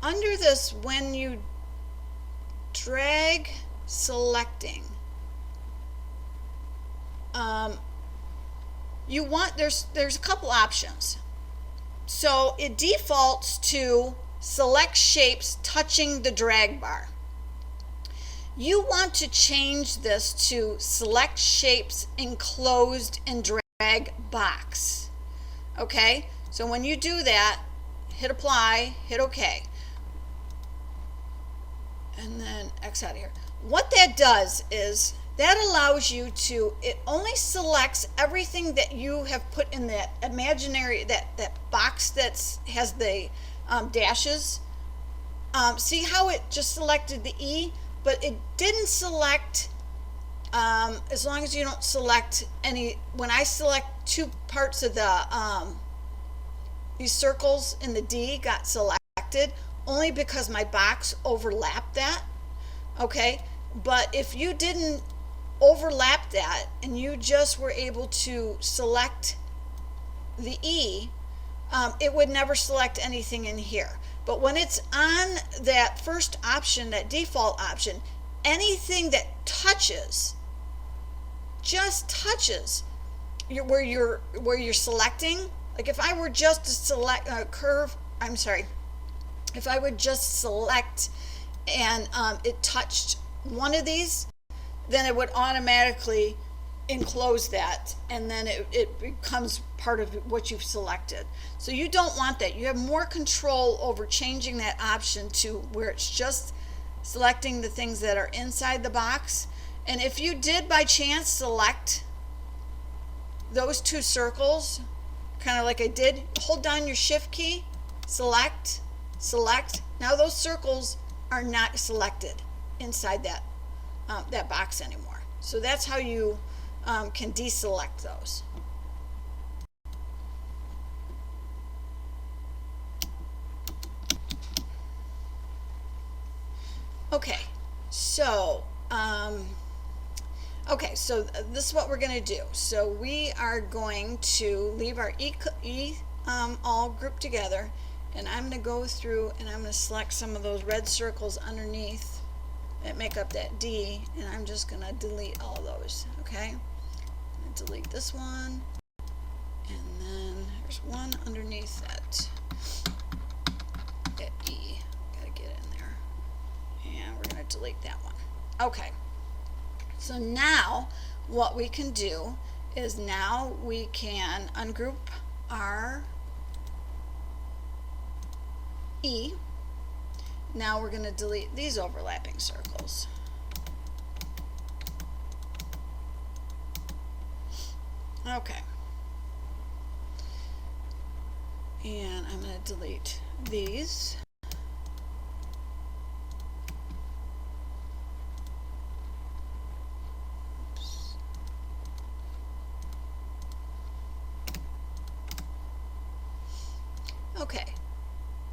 Under this, when you drag selecting, you want, there's a couple options. So it defaults to select shapes touching the drag bar. You want to change this to select shapes enclosed in drag box. Okay, so when you do that, hit apply, hit OK, and then X out of here. What that does is that allows you to, it only selects everything that you have put in that imaginary, that box that has the dashes. See how it just selected the E, but it didn't select, as long as you don't select any, when I select two parts of the, these circles in the D got selected, only because my box overlapped that, okay? But if you didn't overlap that and you just were able to select the E, it would never select anything in here. But when it's on that first option, that default option, anything that touches, just touches where you're selecting, like if I were just to select a curve, I'm sorry, if I would just select and it touched one of these, then it would automatically enclose that, and then it becomes part of what you've selected. So you don't want that. You have more control over changing that option to where it's just selecting the things that are inside the box. And if you did by chance select those two circles, kind of like I did, hold down your shift key, select, now those circles are not selected inside that box anymore. So that's how you can deselect those. Okay, so this is what we're going to do. So we are going to leave our E all grouped together, and I'm going to go through and I'm going to select some of those red circles underneath that make up that D, and I'm just going to delete all those, okay? I'm going to delete this one, and then there's one underneath that E. Gotta get in there. And we're going to delete that one. Okay. So now what we can do is now we can ungroup our E. Now we're going to delete these overlapping circles. Okay. And I'm going to delete these. Okay,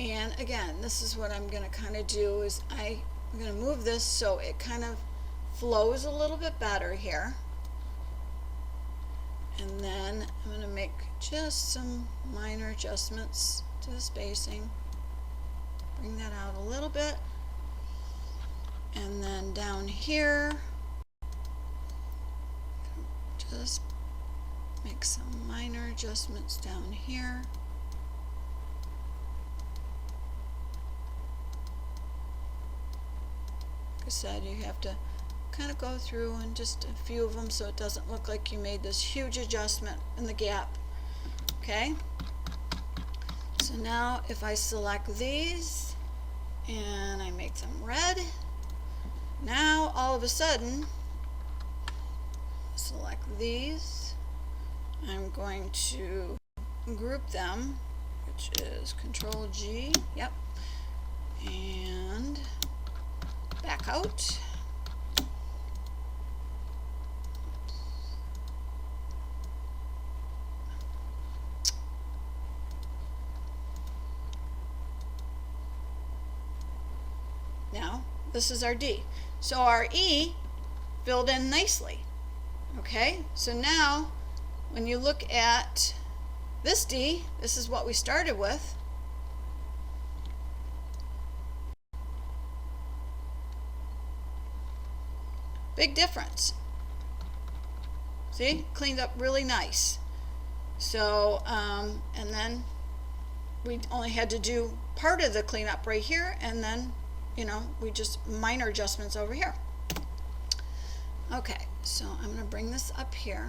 and again, this is what I'm going to kind of do is I'm going to move this so it kind of flows a little bit better here. And then I'm going to make just some minor adjustments to the spacing. Bring that out a little bit. And then down here, just make some minor adjustments down here. Like I said, you have to kind of go through and just a few of them so it doesn't look like you made this huge adjustment in the gap. Okay, so now if I select these and I make them red, now all of a sudden select these, I'm going to group them, which is Control G, yep, and back out. Now, this is our D. So our E filled in nicely. Okay, so now when you look at this D, this is what we started with. Big difference. See, cleaned up really nice. So, and then we only had to do part of the cleanup right here, and then we just minor adjustments over here. Okay, so I'm going to bring this up here.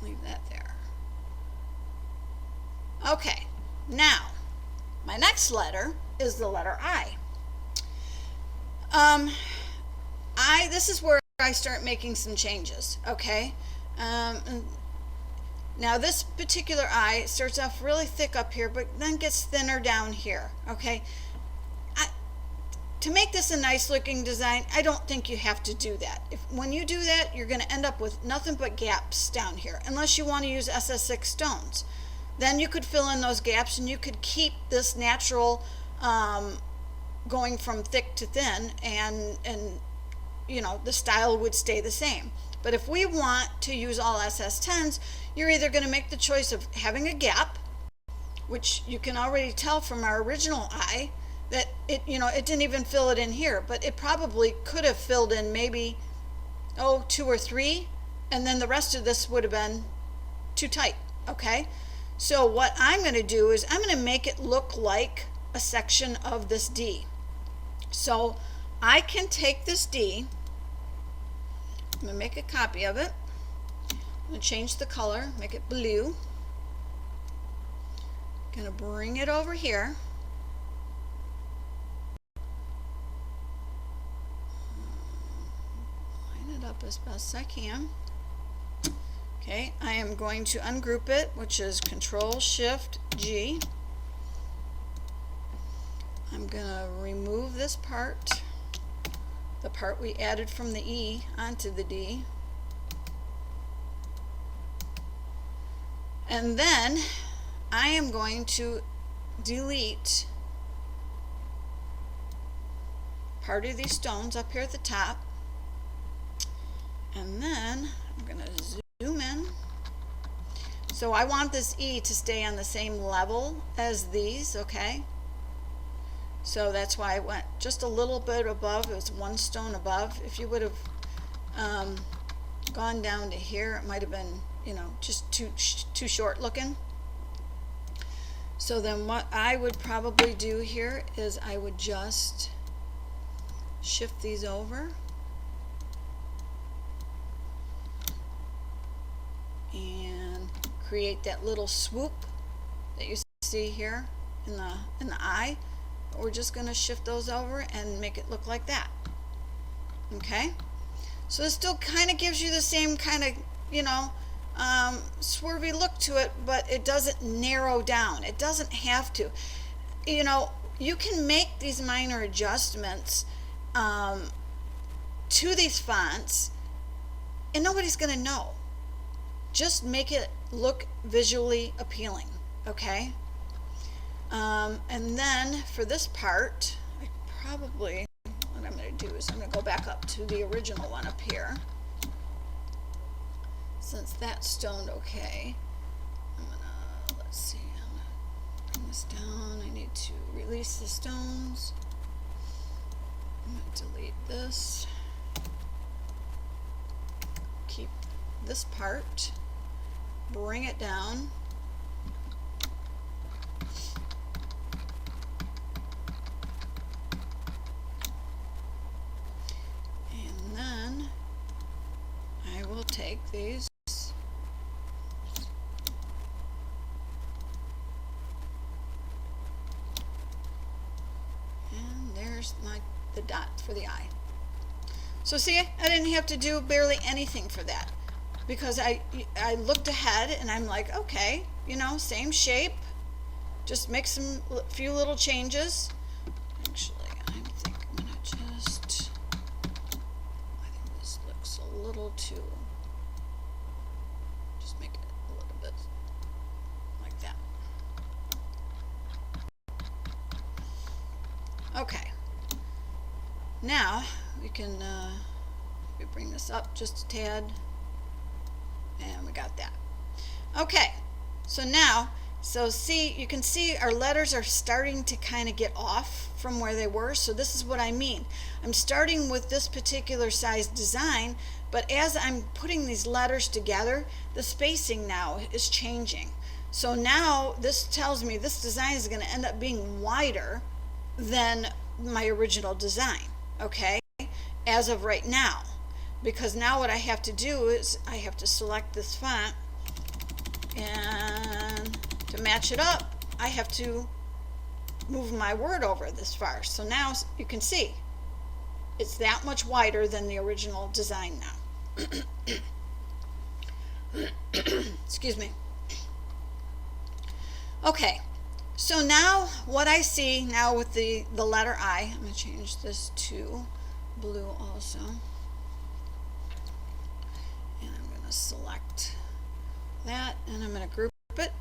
Leave that there. Okay, now my next letter is the letter I. This is where I start making some changes. Okay, now this particular I starts off really thick up here, but then gets thinner down here. Okay. To make this a nice looking design, I don't think you have to do that. When you do that, you're going to end up with nothing but gaps down here, unless you want to use SS6 stones. Then you could fill in those gaps and you could keep this natural going from thick to thin, and the style would stay the same. But if we want to use all SS10s, you're either going to make the choice of having a gap, which you can already tell from our original I that it didn't even fill it in here, but it probably could have filled in maybe 2 or 3, and then the rest of this would have been too tight. Okay, so what I'm going to do is I'm going to make it look like a section of this D. So I can take this D, I'm going to make a copy of it, I'm going to change the color, make it blue, going to bring it over here. Up as best I can. Okay, I am going to ungroup it, which is Control Shift G. I'm going to remove this part, the part we added from the E onto the D, and then I am going to delete part of these stones up here at the top. And then I'm going to zoom in. So I want this E to stay on the same level as these, okay? So that's why I went just a little bit above. It was 1 stone above. If you would have gone down to here, it might have been, just too short looking. So then what I would probably do here is I would just shift these over. And create that little swoop that you see here in the eye. We're just going to shift those over and make it look like that. Okay, so it still kind of gives you the same kind of swervy look to it, but it doesn't narrow down. It doesn't have to. You can make these minor adjustments to these fonts and nobody's going to know. Just make it look visually appealing. okay? And then for this part, what I'm going to do is I'm going to go back up to the original one up here. Since that's stoned okay, let's see, I'm going to bring this down. I need to release the stones. I'm going to delete this. Keep this part, bring it down. And then I will take these and there's the dot for the eye. So see, I didn't have to do barely anything for that because I looked ahead and I'm like, okay, same shape, just make few little changes. Actually, I think I'm gonna I think this looks a little too, just make it a little bit like that. Okay, now we can bring this up just a tad, and we got that. Okay, so now, see, you can see our letters are starting to kind of get off from where they were. So this is what I mean. I'm starting with this particular size design, but as I'm putting these letters together, the spacing now is changing. So now this tells me this design is going to end up being wider than my original design, okay, as of right now. Because now what I have to do is I have to select this font, and to match it up, I have to move my word over this far. So now you can see it's that much wider than the original design now. Excuse me. Okay, so now what I see now with the letter I, I'm going to change this to blue also. And I'm going to select that and I'm going to group it.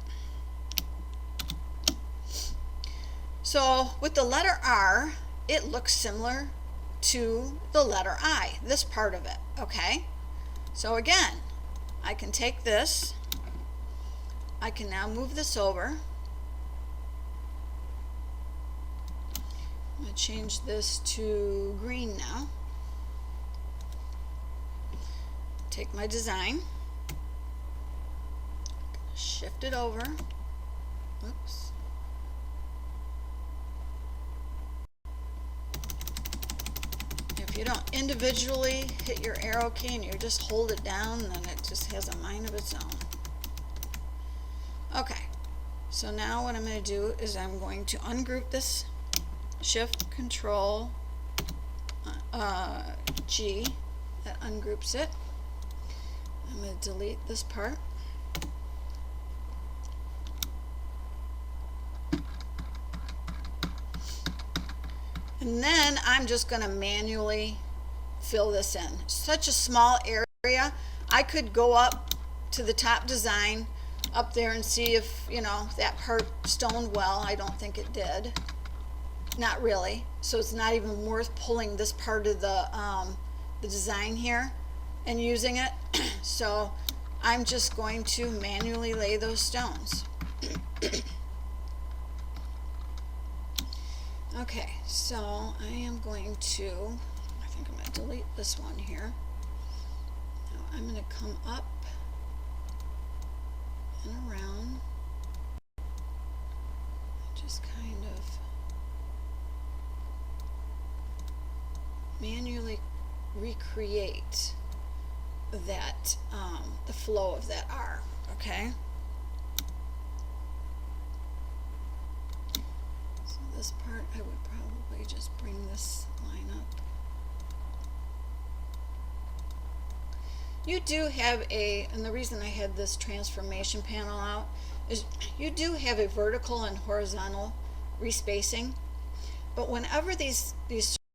So with the letter R, it looks similar to the letter I, this part of it, okay? So again, I can take this, I can now move this over. I'm going to change this to green now. Take my design, shift it over. Oops. If you don't individually hit your arrow key and you just hold it down, then it just has a mind of its own. Okay, so now what I'm going to do is I'm going to ungroup this, Shift Control G, that ungroups it. I'm going to delete this part. And then I'm just going to manually fill this in. Such a small area. I could go up to the top design up there and see if, that part stoned well. I don't think it did. Not really. So it's not even worth pulling this part of the design here and using it. So I'm just going to manually lay those stones. Okay, so I am going to, I think I'm going to delete this one here. Now I'm going to come up and around and just kind of manually recreate that, the flow of that R, okay? So this part I would probably just bring this line up. You do have and the reason I had this transformation panel out is you do have a vertical and horizontal respacing, but whenever these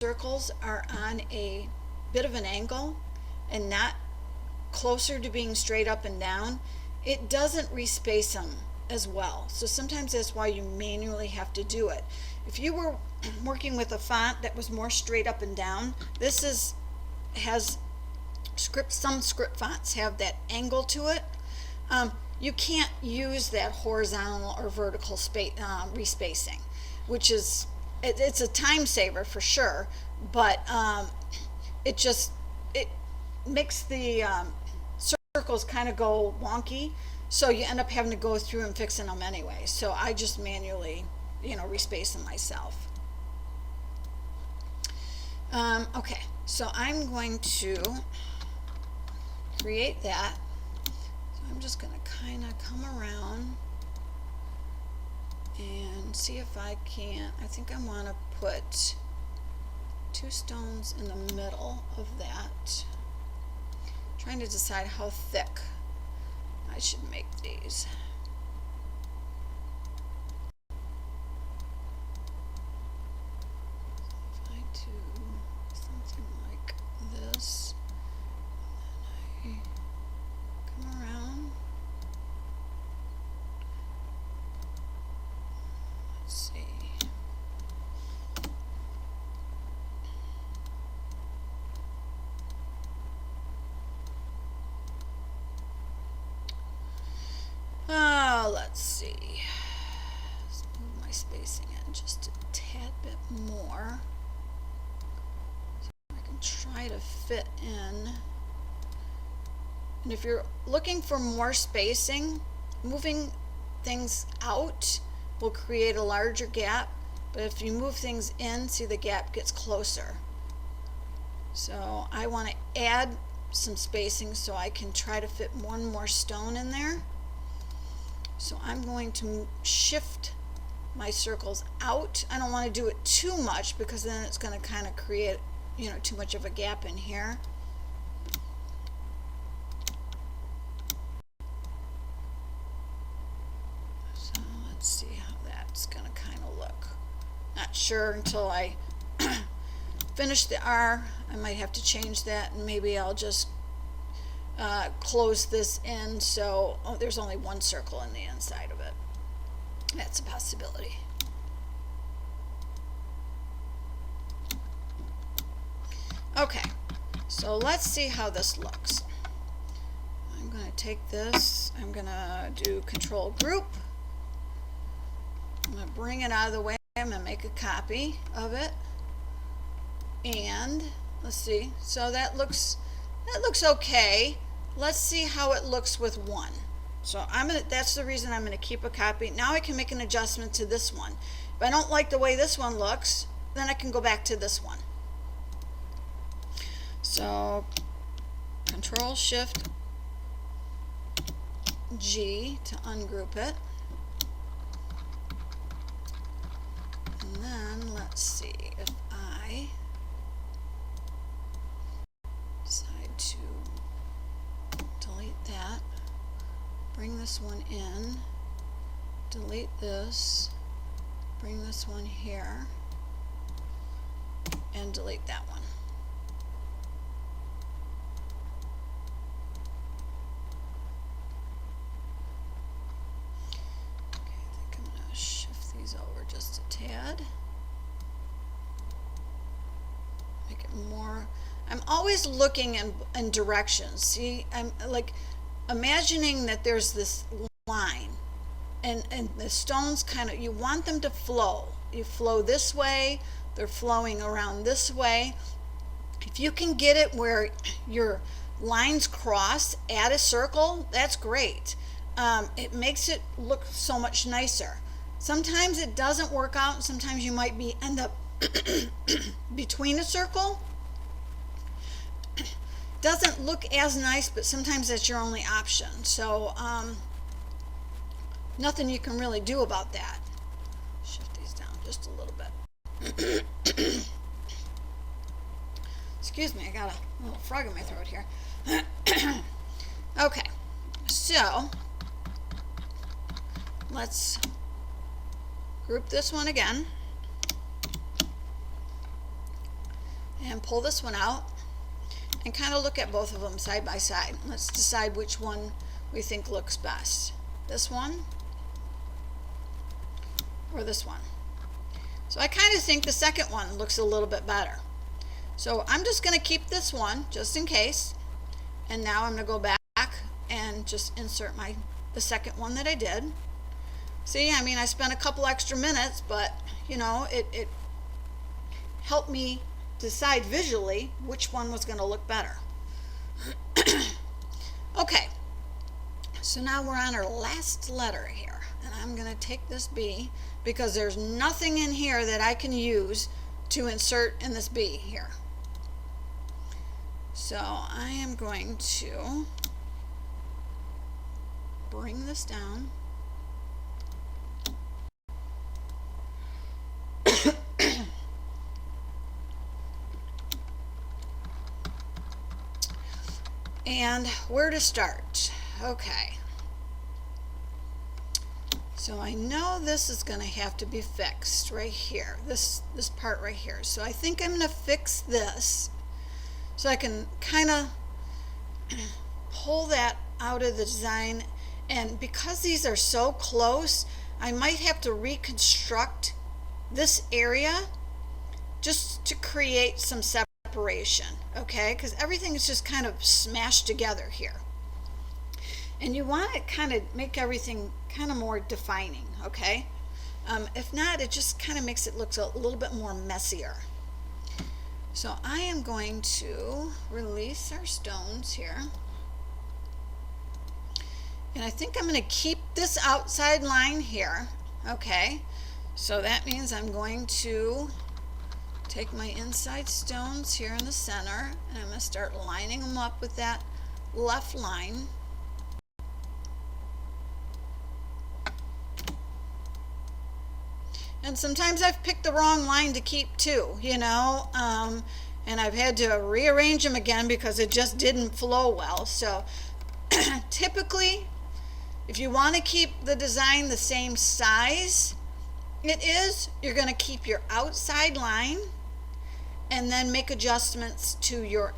circles are on a bit of an angle and not closer to being straight up and down, it doesn't respace them as well. So sometimes that's why you manually have to do it. If you were working with a font that was more straight up and down, this has some script fonts have that angle to it. You can't use that horizontal or vertical respacing, which is it's a time saver for sure, but it makes the circles kind of go wonky, so you end up having to go through and fixing them anyway. So I just manually, respace them myself. Okay, so I'm going to create that. So I'm just going to kind of come around and see if I think I want to put 2 stones in the middle of that. Trying to decide how thick I should make these. If I do something like this, and then I come around. Let's see. Let's see. Let's move my spacing in just a tad bit more, so I can try to fit in. And if you're looking for more spacing, moving things out will create a larger gap, but if you move things in, see, the gap gets closer. So I want to add some spacing so I can try to fit one more stone in there. So I'm going to shift my circles out. I don't want to do it too much because then it's going to kind of create, too much of a gap in here. So let's see how that's going to kind of look. Not sure until I finish the R. I might have to change that, and maybe I'll just close this in so there's only one circle in the inside of it. That's a possibility. Okay, so let's see how this looks. I'm going to take this, I'm going to do Control Group. I'm going to bring it out of the way. I'm going to make a copy of it. And let's see, so that looks okay. Let's see how it looks with one. So that's the reason I'm going to keep a copy. Now I can make an adjustment to this one. If I don't like the way this one looks, then I can go back to this one. So Control Shift G to ungroup it. And then let's see if I decide to delete that, bring this one in, delete this, bring this one here, and delete that one. Okay, I think I'm going to shift these over just a tad. Make it more. I'm always looking in directions. See, I'm like imagining that there's this line, and the stones you want them to flow. You flow this way, they're flowing around this way. If you can get it where your lines cross at a circle, that's great. It makes it look so much nicer. Sometimes it doesn't work out, and sometimes you might end up between a circle. Doesn't look as nice, but sometimes that's your only option. So nothing you can really do about that. Shift these down just a little bit. Excuse me, I got a little frog in my throat here. Okay, so let's group this one again and pull this one out. And kind of look at both of them side by side. Let's decide which one we think looks best. This one or this one. So I kind of think the second one looks a little bit better. So I'm just going to keep this one just in case. And now I'm going to go back and just insert the second one that I did. See, I mean, I spent a couple extra minutes, but you know, it helped me decide visually which one was going to look better. Okay, so now we're on our last letter here, and I'm going to take this B because there's nothing in here that I can use to insert in this B here. So I am going to bring this down. And where to start? Okay. So I know this is going to have to be fixed right here, this part right here. So I think I'm going to fix this so I can kind of pull that out of the design. And because these are so close, I might have to reconstruct this area just to create some separation, okay? Because everything is just kind of smashed together here. And you want to kind of make everything kind of more defining, okay? If not, it just kind of makes it look a little bit more messier. So I am going to release our stones here. And I think I'm going to keep this outside line here, okay? So that means I'm going to take my inside stones here in the center, and I'm going to start lining them up with that left line. And sometimes I've picked the wrong line to keep too, you know, and I've had to rearrange them again because it just didn't flow well. So typically, if you want to keep the design the same size you're going to keep your outside line and then make adjustments to your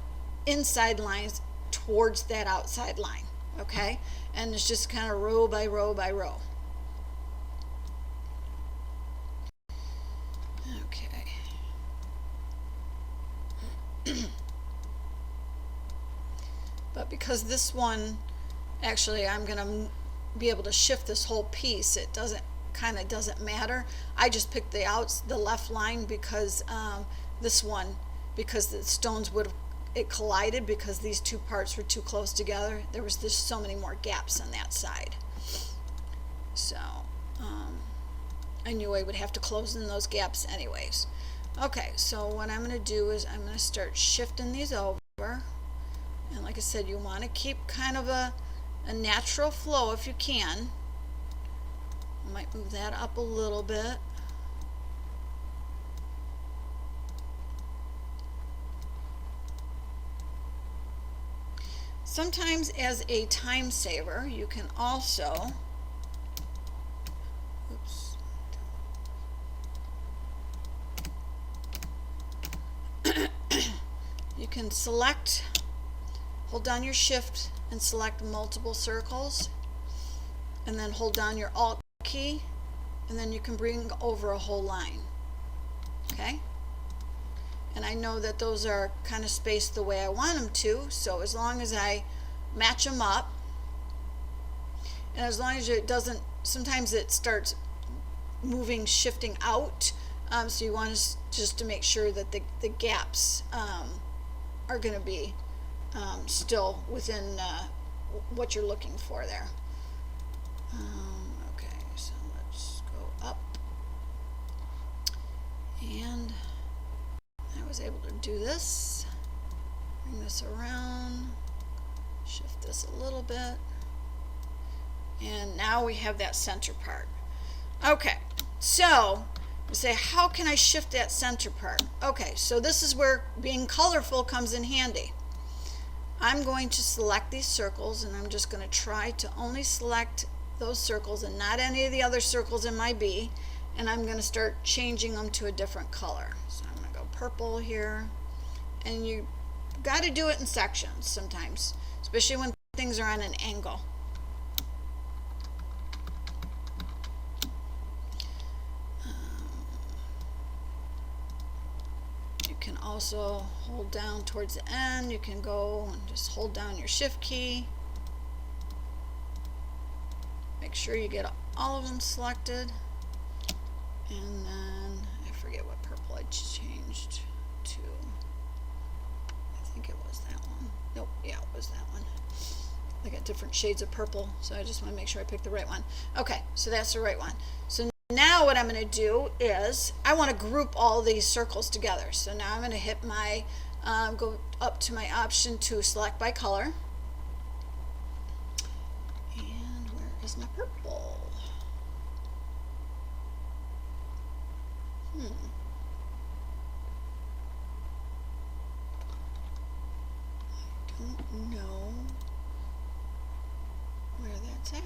inside lines towards that outside line, okay? And it's just kind of row by row by row. Okay. But because this one, actually I'm going to be able to shift this whole piece, it doesn't matter. I just picked the left line because this one, because the stones it collided because these two parts were too close together. There was just so many more gaps on that side. So I knew I would have to close in those gaps anyways. Okay, so what I'm going to do is I'm going to start shifting these over. And like I said, you want to keep kind of a natural flow if you can. I might move that up a little bit. Sometimes as a time saver, you can also, oops, you can hold down your shift and select multiple circles, and then hold down your Alt key, and then you can bring over a whole line, okay? And I know that those are kind of spaced the way I want them to, so as long as I match them up, and as long as it doesn't, sometimes it starts shifting out, so you want just to make sure that the gaps are going to be still within what you're looking for there. Okay, so let's go up, and I was able to do this, bring this around, shift this a little bit, and now we have that center part. Okay, so you say, how can I shift that center part? Okay, so this is where being colorful comes in handy. I'm going to select these circles, and I'm just going to try to only select those circles and not any of the other circles in my B, and I'm going to start changing them to a different color. So I'm going to go purple here, and you got to do it in sections sometimes, especially when things are on an angle. can also hold down towards the end. You can go and just hold down your shift key. Make sure you get all of them selected. And then I forget what purple I changed to. I think it was that one. Nope, yeah, it was that one. I got different shades of purple, so I just want to make sure I pick the right one. Okay, so that's the right one. So now what I'm going to do is I want to group all these circles together. So now I'm going to hit my, go up to my option to select by color. And where is my purple? I don't know where that's at.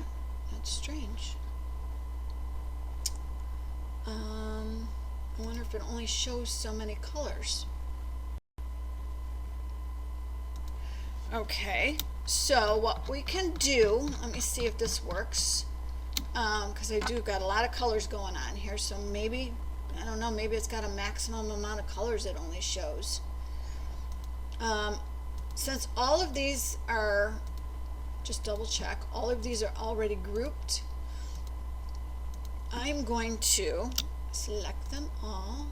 That's strange. I wonder if it only shows so many colors. Okay, so what we can do, let me see if this works, because I do got a lot of colors going on here, so maybe, I don't know, maybe it's got a maximum amount of colors it only shows. Since all of these are, just double check, all of these are already grouped, I'm going to select them all,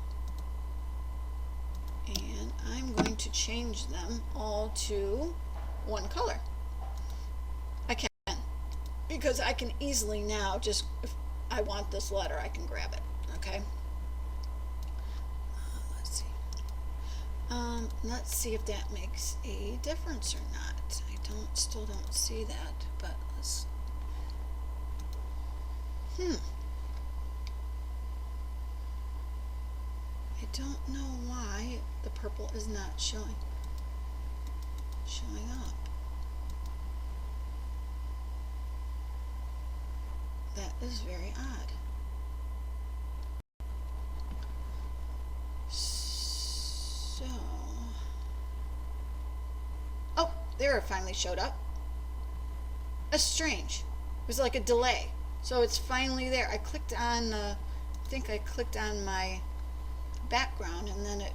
and I'm going to change them all to one color. I can, because I can easily now just, if I want this letter, I can grab it, okay? Let's see if that makes a difference or not. I still don't see that, but let's, I don't know why the purple is not showing up. That is very odd. So, oh, there it finally showed up. That's strange. It was like a delay. So it's finally there. I clicked on, I think I clicked on my background and then it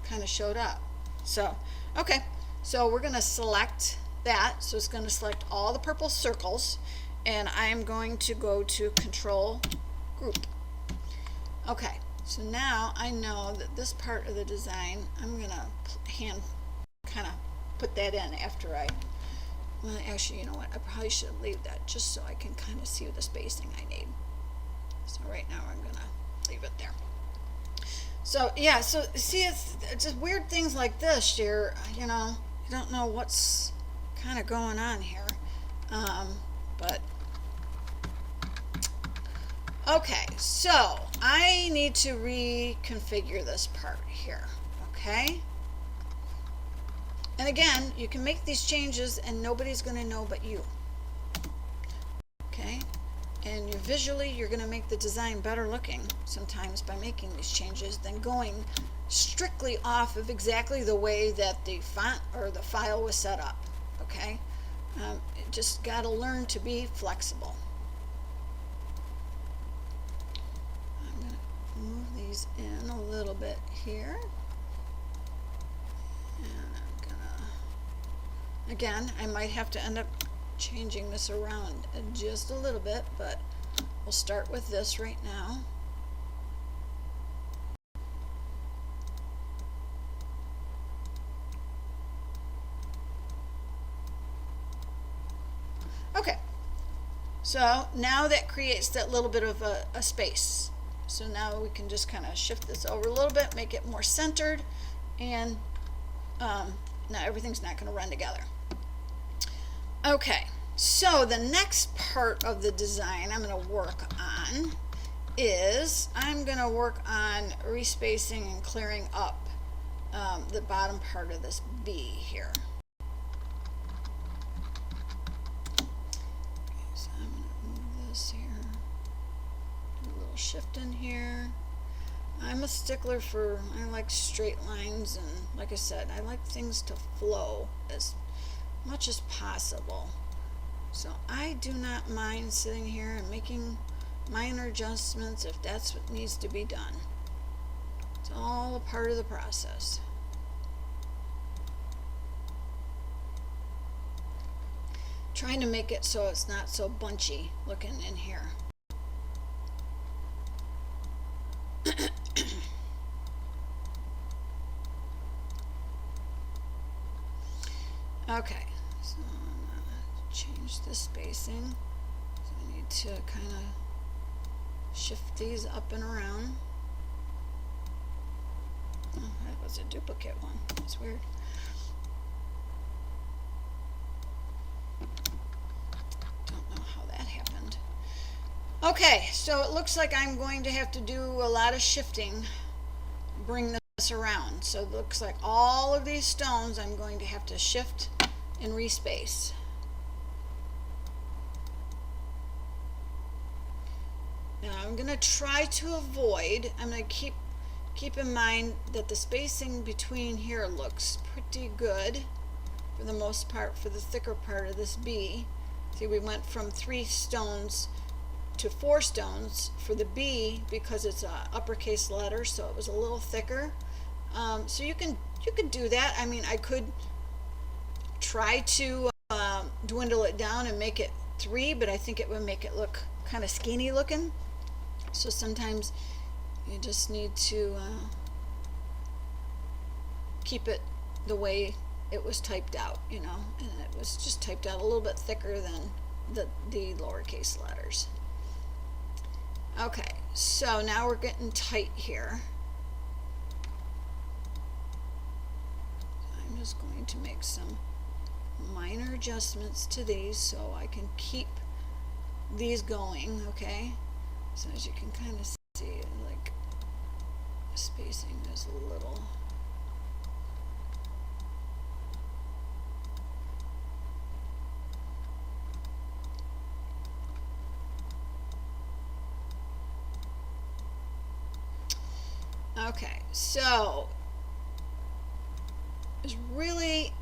kind of showed up. So, okay. So we're going to select that. So it's going to select all the purple circles, and I'm going to go to Control Group. Okay. So now I know that this part of the design, I'm going to hand kind of put that in after I, well, actually, you know what? I probably should leave that just so I can kind of see the spacing I need. So right now I'm going to leave it there. So yeah, so see, it's just weird things like this here, you know, you don't know what's kind of going on here. But okay, so I need to reconfigure this part here, okay? And again, you can make these changes and nobody's going to know but you, okay? And you're going to make the design better looking sometimes by making these changes than going strictly off of exactly the way that the font or the file was set up, okay? You just got to learn to be flexible. I'm going to move these in a little bit here. And I'm going to, again, I might have to end up changing this around just a little bit, but we'll start with this right now. Okay, so now that creates that little bit of a space. So now we can just kind of shift this over a little bit, make it more centered, and now everything's not going to run together. Okay, so the next part of the design I'm going to work on is I'm going to work on respacing and clearing up the bottom part of this B here. Okay, so I'm going to move this here, do a little shift in here. I'm a stickler for, I like straight lines, and like I said, I like things to flow as much as possible. So I do not mind sitting here and making minor adjustments if that's what needs to be done. It's all a part of the process. Trying to make it so it's not so bunchy looking in here. Okay, so I'm gonna change the spacing. So I need to kind of shift these up and around. Oh, that was a duplicate one. That's weird. Don't know how that happened. Okay, so it looks like I'm going to have to do a lot of shifting, bring this around. So it looks like all of these stones I'm going to have to shift and respace. Now I'm going to try to avoid, I'm going to keep in mind that the spacing between here looks pretty good for the most part for the thicker part of this B. See, we went from 3 stones to 4 stones for the B because it's a uppercase letter, so it was a little thicker. So you can do that. I mean, I could try to dwindle it down and make it 3, but I think it would make it look kind of skinny looking. So sometimes you just need to keep it the way it was typed out, you know, and it was just typed out a little bit thicker than the lowercase letters. Okay, so now we're getting tight here. I'm just going to make some minor adjustments to these so I can keep these going, okay? So as you can kind of see, like, the spacing is a little... Okay, so it's really,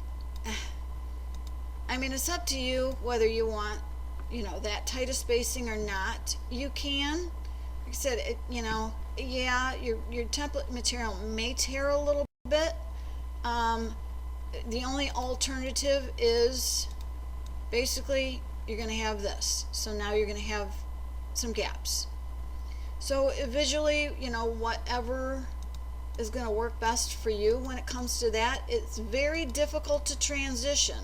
I mean, it's up to you whether you want, you know, that tight of spacing or not. You can, like I said, it, you know, yeah, your template material may tear a little bit. The only alternative is basically you're going to have this. So now you're going to have some gaps. So visually, you know, whatever is going to work best for you when it comes to that. It's very difficult to transition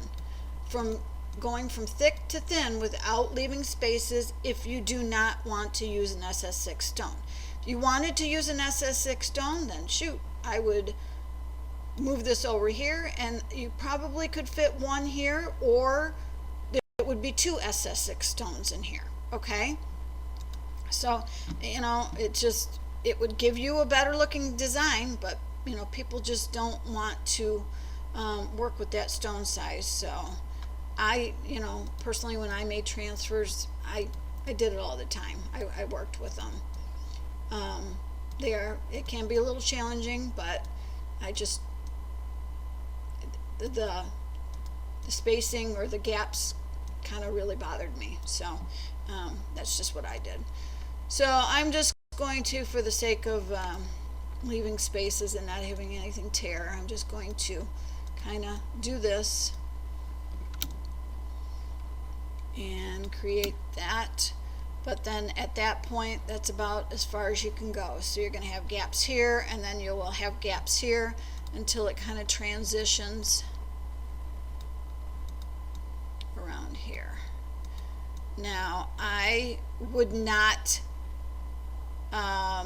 from going from thick to thin without leaving spaces if you do not want to use an SS6 stone. If you wanted to use an SS6 stone, then shoot, I would move this over here and you probably could fit one here, or there would be 2 SS6 stones in here, okay? So, you know, it would give you a better looking design, but, you know, people just don't want to work with that stone size. So I, you know, personally, when I made transfers, I did it all the time. I worked with them. It can be a little challenging, but I just, the spacing or the gaps kind of really bothered me. So that's just what I did. So I'm just going to, for the sake of leaving spaces and not having anything tear, I'm just going to kind of do this and create that. But then at that point, that's about as far as you can go. So you're going to have gaps here, and then you will have gaps here until it kind of transitions around here. Now, I would not, I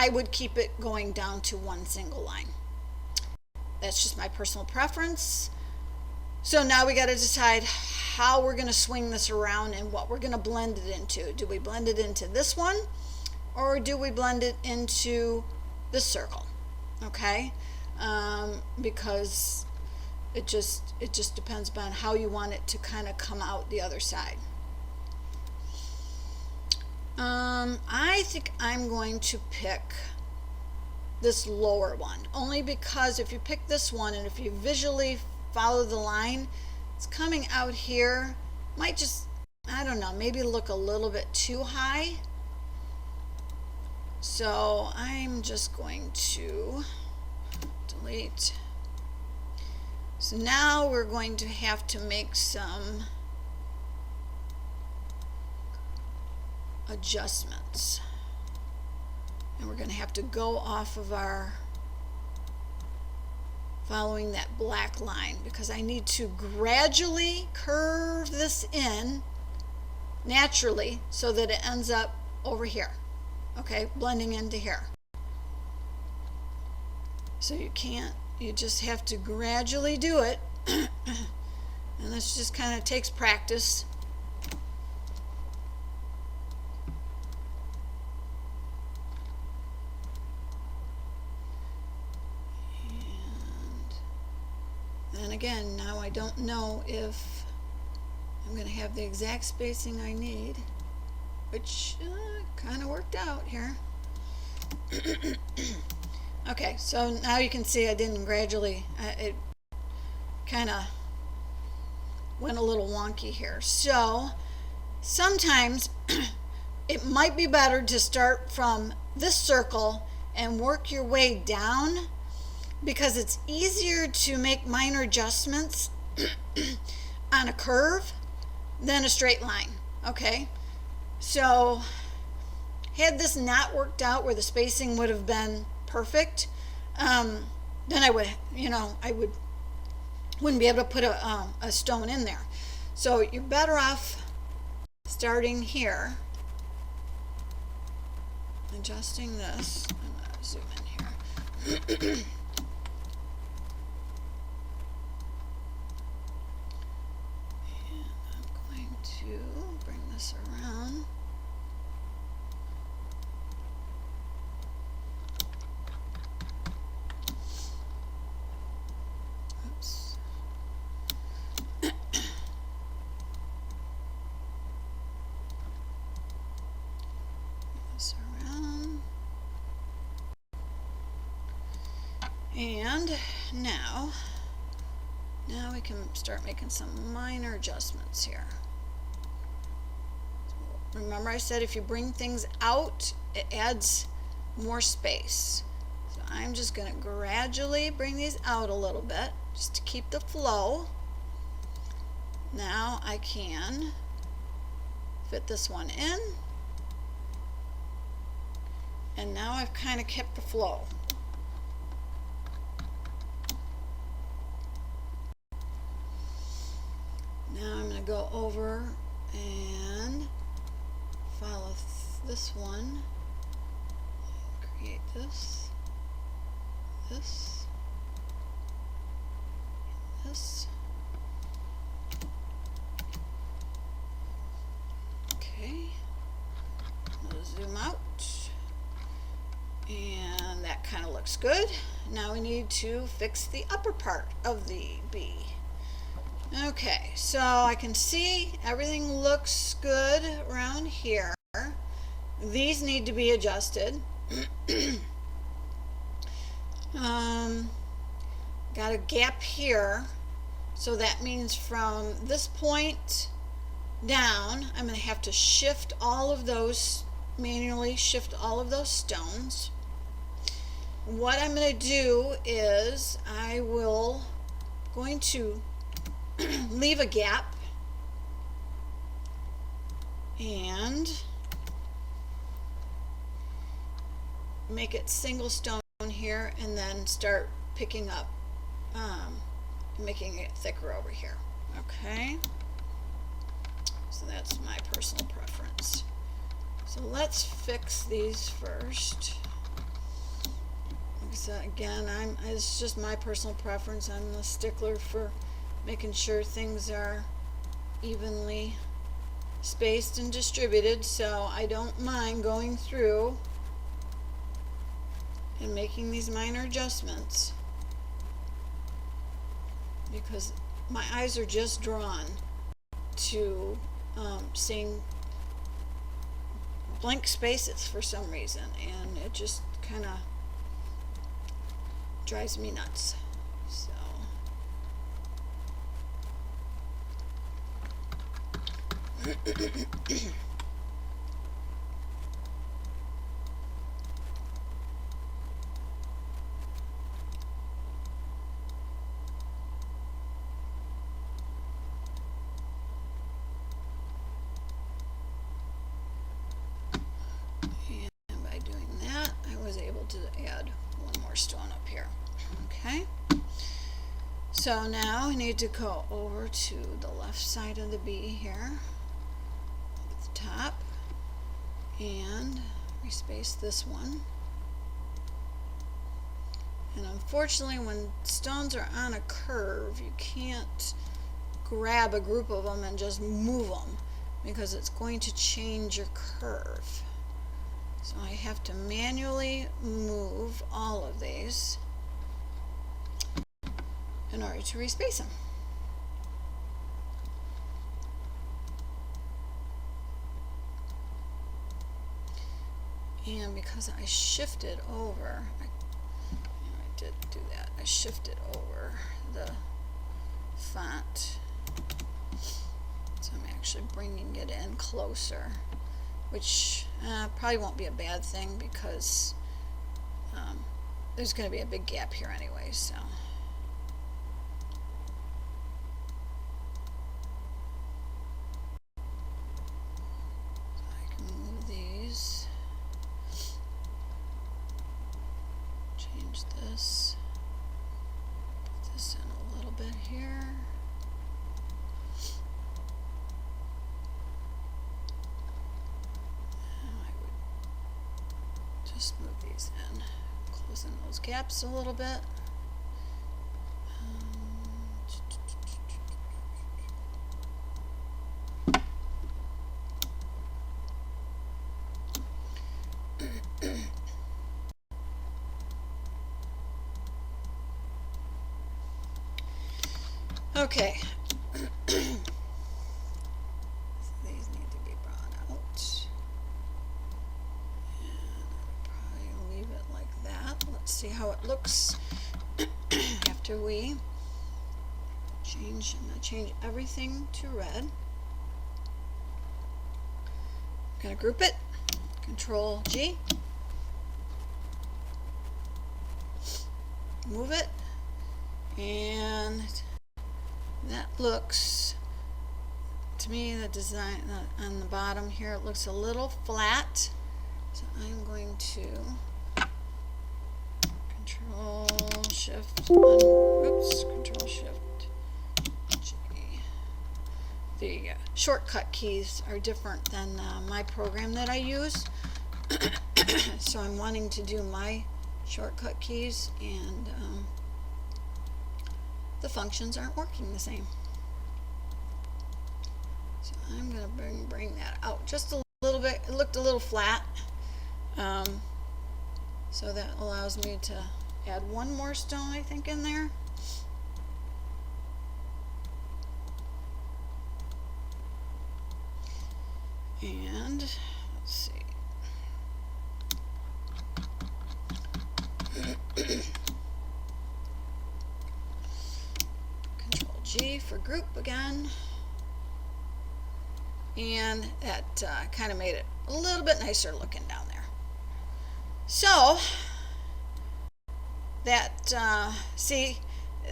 would keep it going down to one single line. That's just my personal preference. So now we got to decide how we're going to swing this around and what we're going to blend it into. Do we blend it into this one, or do we blend it into this circle? Okay, because it just depends upon how you want it to kind of come out the other side. I think I'm going to pick this lower one, only because if you pick this one and if you visually follow the line, it's coming out here, might just, I don't know, maybe look a little bit too high. So I'm just going to delete. So now we're going to have to make some adjustments. And we're going to have to go off of our following that black line because I need to gradually curve this in naturally so that it ends up over here. Okay, blending into here. So you just have to gradually do it. And this just kind of takes practice. And again, now I don't know if I'm going to have the exact spacing I need, which kind of worked out here. Okay, so now you can see I didn't gradually, it kind of went a little wonky here. So sometimes it might be better to start from this circle and work your way down because it's easier to make minor adjustments on a curve than a straight line. Okay, so had this not worked out where the spacing would have been perfect, then I wouldn't be able to put a stone in there. So you're better off starting here, adjusting this. I'm going to zoom in here. To bring this around. Oops. This around. And now we can start making some minor adjustments here. Remember I said if you bring things out, it adds more space. So I'm just going to gradually bring these out a little bit just to keep the flow. Now I can fit this one in. And now I've kind of kept the flow. Now I'm going to go over and follow this one, create this, this. Okay, I'll zoom out, and that kind of looks good. Now we need to fix the upper part of the bee. Okay, so I can see everything looks good around here. These need to be adjusted. Got a gap here, so that means from this point down, I'm going to have to shift all of those, manually shift all of those stones. What I'm going to do is going to leave a gap and make it single stone here and then start picking up, making it thicker over here. Okay, so that's my personal preference. So let's fix these first. So again, it's just my personal preference. I'm a stickler for making sure things are evenly spaced and distributed, so I don't mind going through and making these minor adjustments because my eyes are just drawn to seeing blank spaces for some reason, and it just kind of drives me nuts. So And by doing that, I was able to add one more stone up here. Okay. So now I need to go over to the left side of the B here, at the top, and respace this one. And unfortunately, when stones are on a curve, you can't grab a group of them and just move them because it's going to change your curve. So I have to manually move all of these in order to respace them. And because I shifted over, I did do that, I shifted over the font, so I'm actually bringing it in closer, which probably won't be a bad thing because there's going to be a big gap here anyway, so. I can move these, change this, put this in a little bit here. Just move these in, closing those gaps a little bit. Okay. So these need to be brought out. Probably leave it like that. Let's see how it looks after we change. I'm going to change everything to red. I'm going to group it. Control G. Move it. And that looks, to me, the design on the bottom here, it looks a little flat. So I'm going to Control Shift, Control Shift G. There you go. Shortcut keys are different than my program that I use. So I'm wanting to do my shortcut keys, and the functions aren't working the same. So I'm going to bring that out just a little bit. It looked a little flat. So that allows me to add one more stone, I think, in there. And let's see. Control G for group again. And that kind of made it a little bit nicer looking down there. So that, see,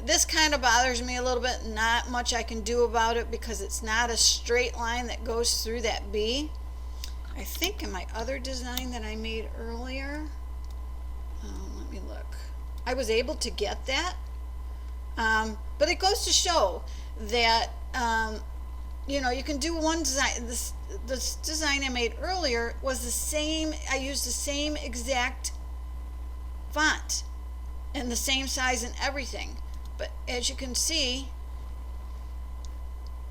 this kind of bothers me a little bit. Not much I can do about it because it's not a straight line that goes through that B. I think in my other design that I made earlier, let me look, I was able to get that. But it goes to show that you know, you can do one design. This design I made earlier was the same. I used the same exact font and the same size and everything. But as you can see,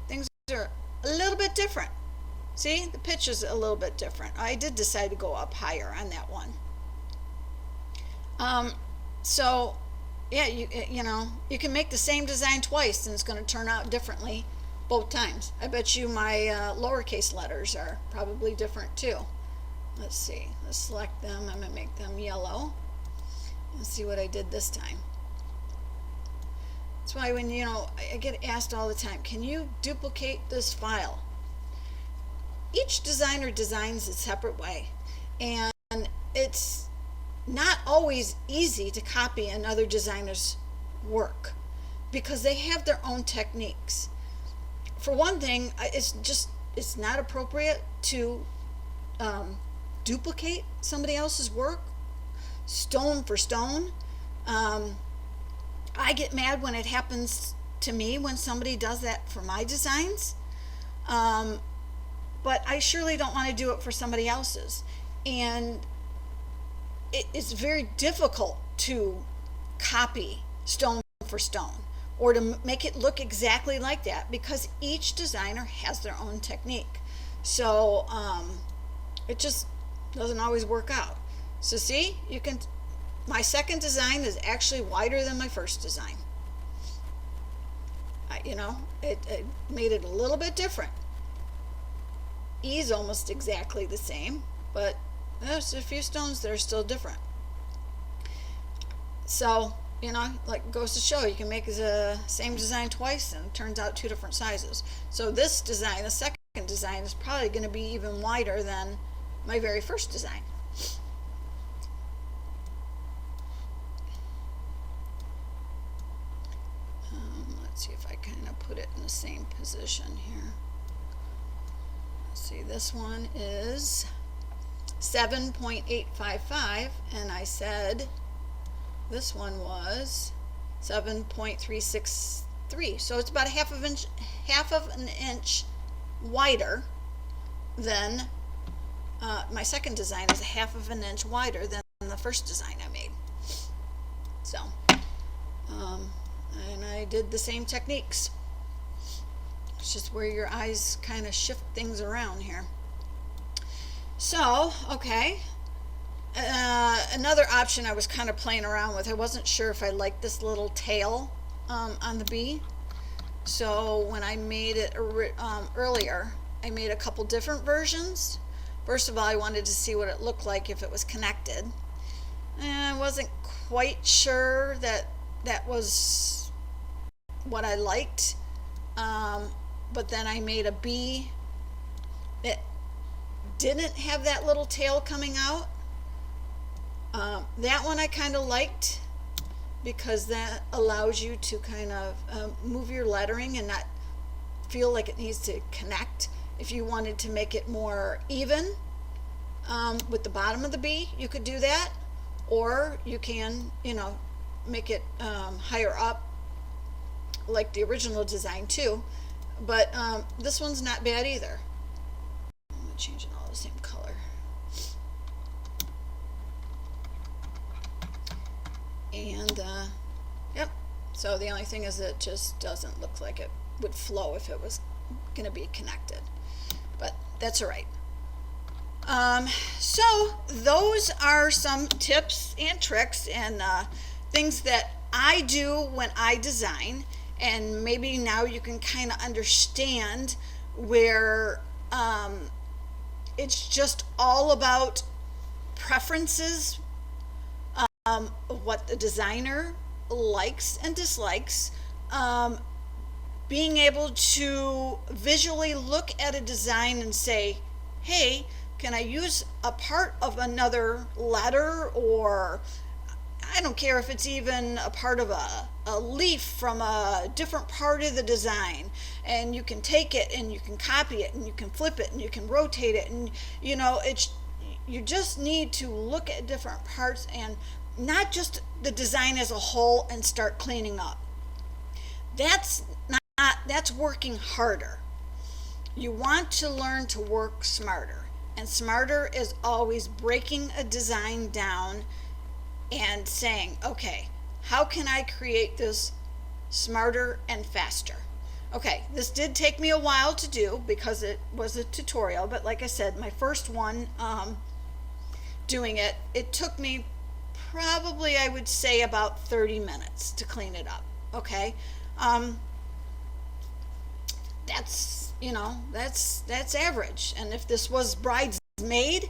things are a little bit different. See, the pitch is a little bit different. I did decide to go up higher on that one. So, yeah, you know, you can make the same design twice and it's going to turn out differently both times. I bet you my lowercase letters are probably different too. Let's see. Let's select them. I'm going to make them yellow. Let's see what I did this time. That's why when, you know, I get asked all the time, can you duplicate this file? Each designer designs a separate way, and it's not always easy to copy another designer's work because they have their own techniques. For one thing, it's not appropriate to duplicate somebody else's work, stone for stone. I get mad when it happens to me when somebody does that for my designs. Um, but I surely don't want to do it for somebody else's. And it's very difficult to copy stone for stone or to make it look exactly like that because each designer has their own technique. So it just doesn't always work out. So see, my second design is actually wider than my first design. It made it a little bit different. E is almost exactly the same, but there's a few stones that are still different. So, like goes to show, you can make the same design twice and it turns out two different sizes. So this design, the second design, is probably going to be even wider than my very first design. Let's see if I kind of put it in the same position here. Let's see, this one is 7.855, and I said this one was 7.363. So it's about a half of an inch wider than my second design is a half of an inch wider than the first design I made. So, and I did the same techniques. It's just where your eyes kind of shift things around here. So, okay. Another option I was kind of playing around with, I wasn't sure if I liked this little tail on the bee. So when I made it earlier, I made a couple different versions. First of all, I wanted to see what it looked like if it was connected. And I wasn't quite sure that was what I liked. But then I made a bee that didn't have that little tail coming out. That one I kind of liked because that allows you to kind of move your lettering and not feel like it needs to connect. If you wanted to make it more even with the bottom of the bee, you could do that, or you can, make it higher up like the original design too. But this one's not bad either. I'm going to change it all the same color. And yep, so the only thing is it just doesn't look like it would flow if it was going to be connected, but that's all right. So those are some tips and tricks and things that I do when I design, and maybe now you can kind of understand where it's just all about preferences, what the designer likes and dislikes, being able to visually look at a design and say, hey, can I use a part of another letter, or I don't care if it's even a part of a leaf from a different part of the design, and you can take it and you can copy it and you can flip it and you can rotate it, and you just need to look at different parts and not just the design as a whole and start cleaning up. That's working harder. You want to learn to work smarter, and smarter is always breaking a design down and saying, okay, how can I create this smarter and faster? Okay, this did take me a while to do because it was a tutorial, but like I said, my first one doing it took me probably, I would say, about 30 minutes to clean it up. Okay, that's that's average. And if this was bridesmaid,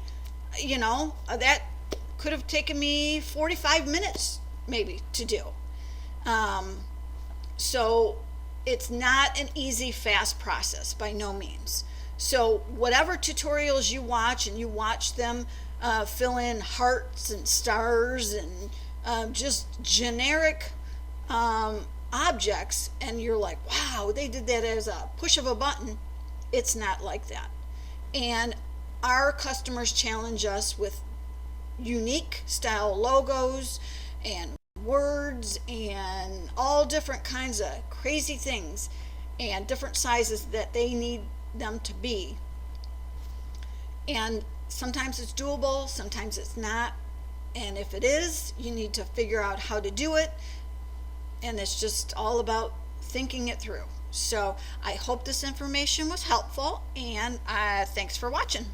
that could have taken me 45 minutes maybe to do. So it's not an easy, fast process by no means. So whatever tutorials you watch, and you watch them fill in hearts and stars and just generic objects, and you're like, wow, they did that as a push of a button. It's not like that. And our customers challenge us with unique style logos and words and all different kinds of crazy things and different sizes that they need them to be. And sometimes it's doable, sometimes it's not. And if it is, you need to figure out how to do it. And it's just all about thinking it through. So I hope this information was helpful, and thanks for watching.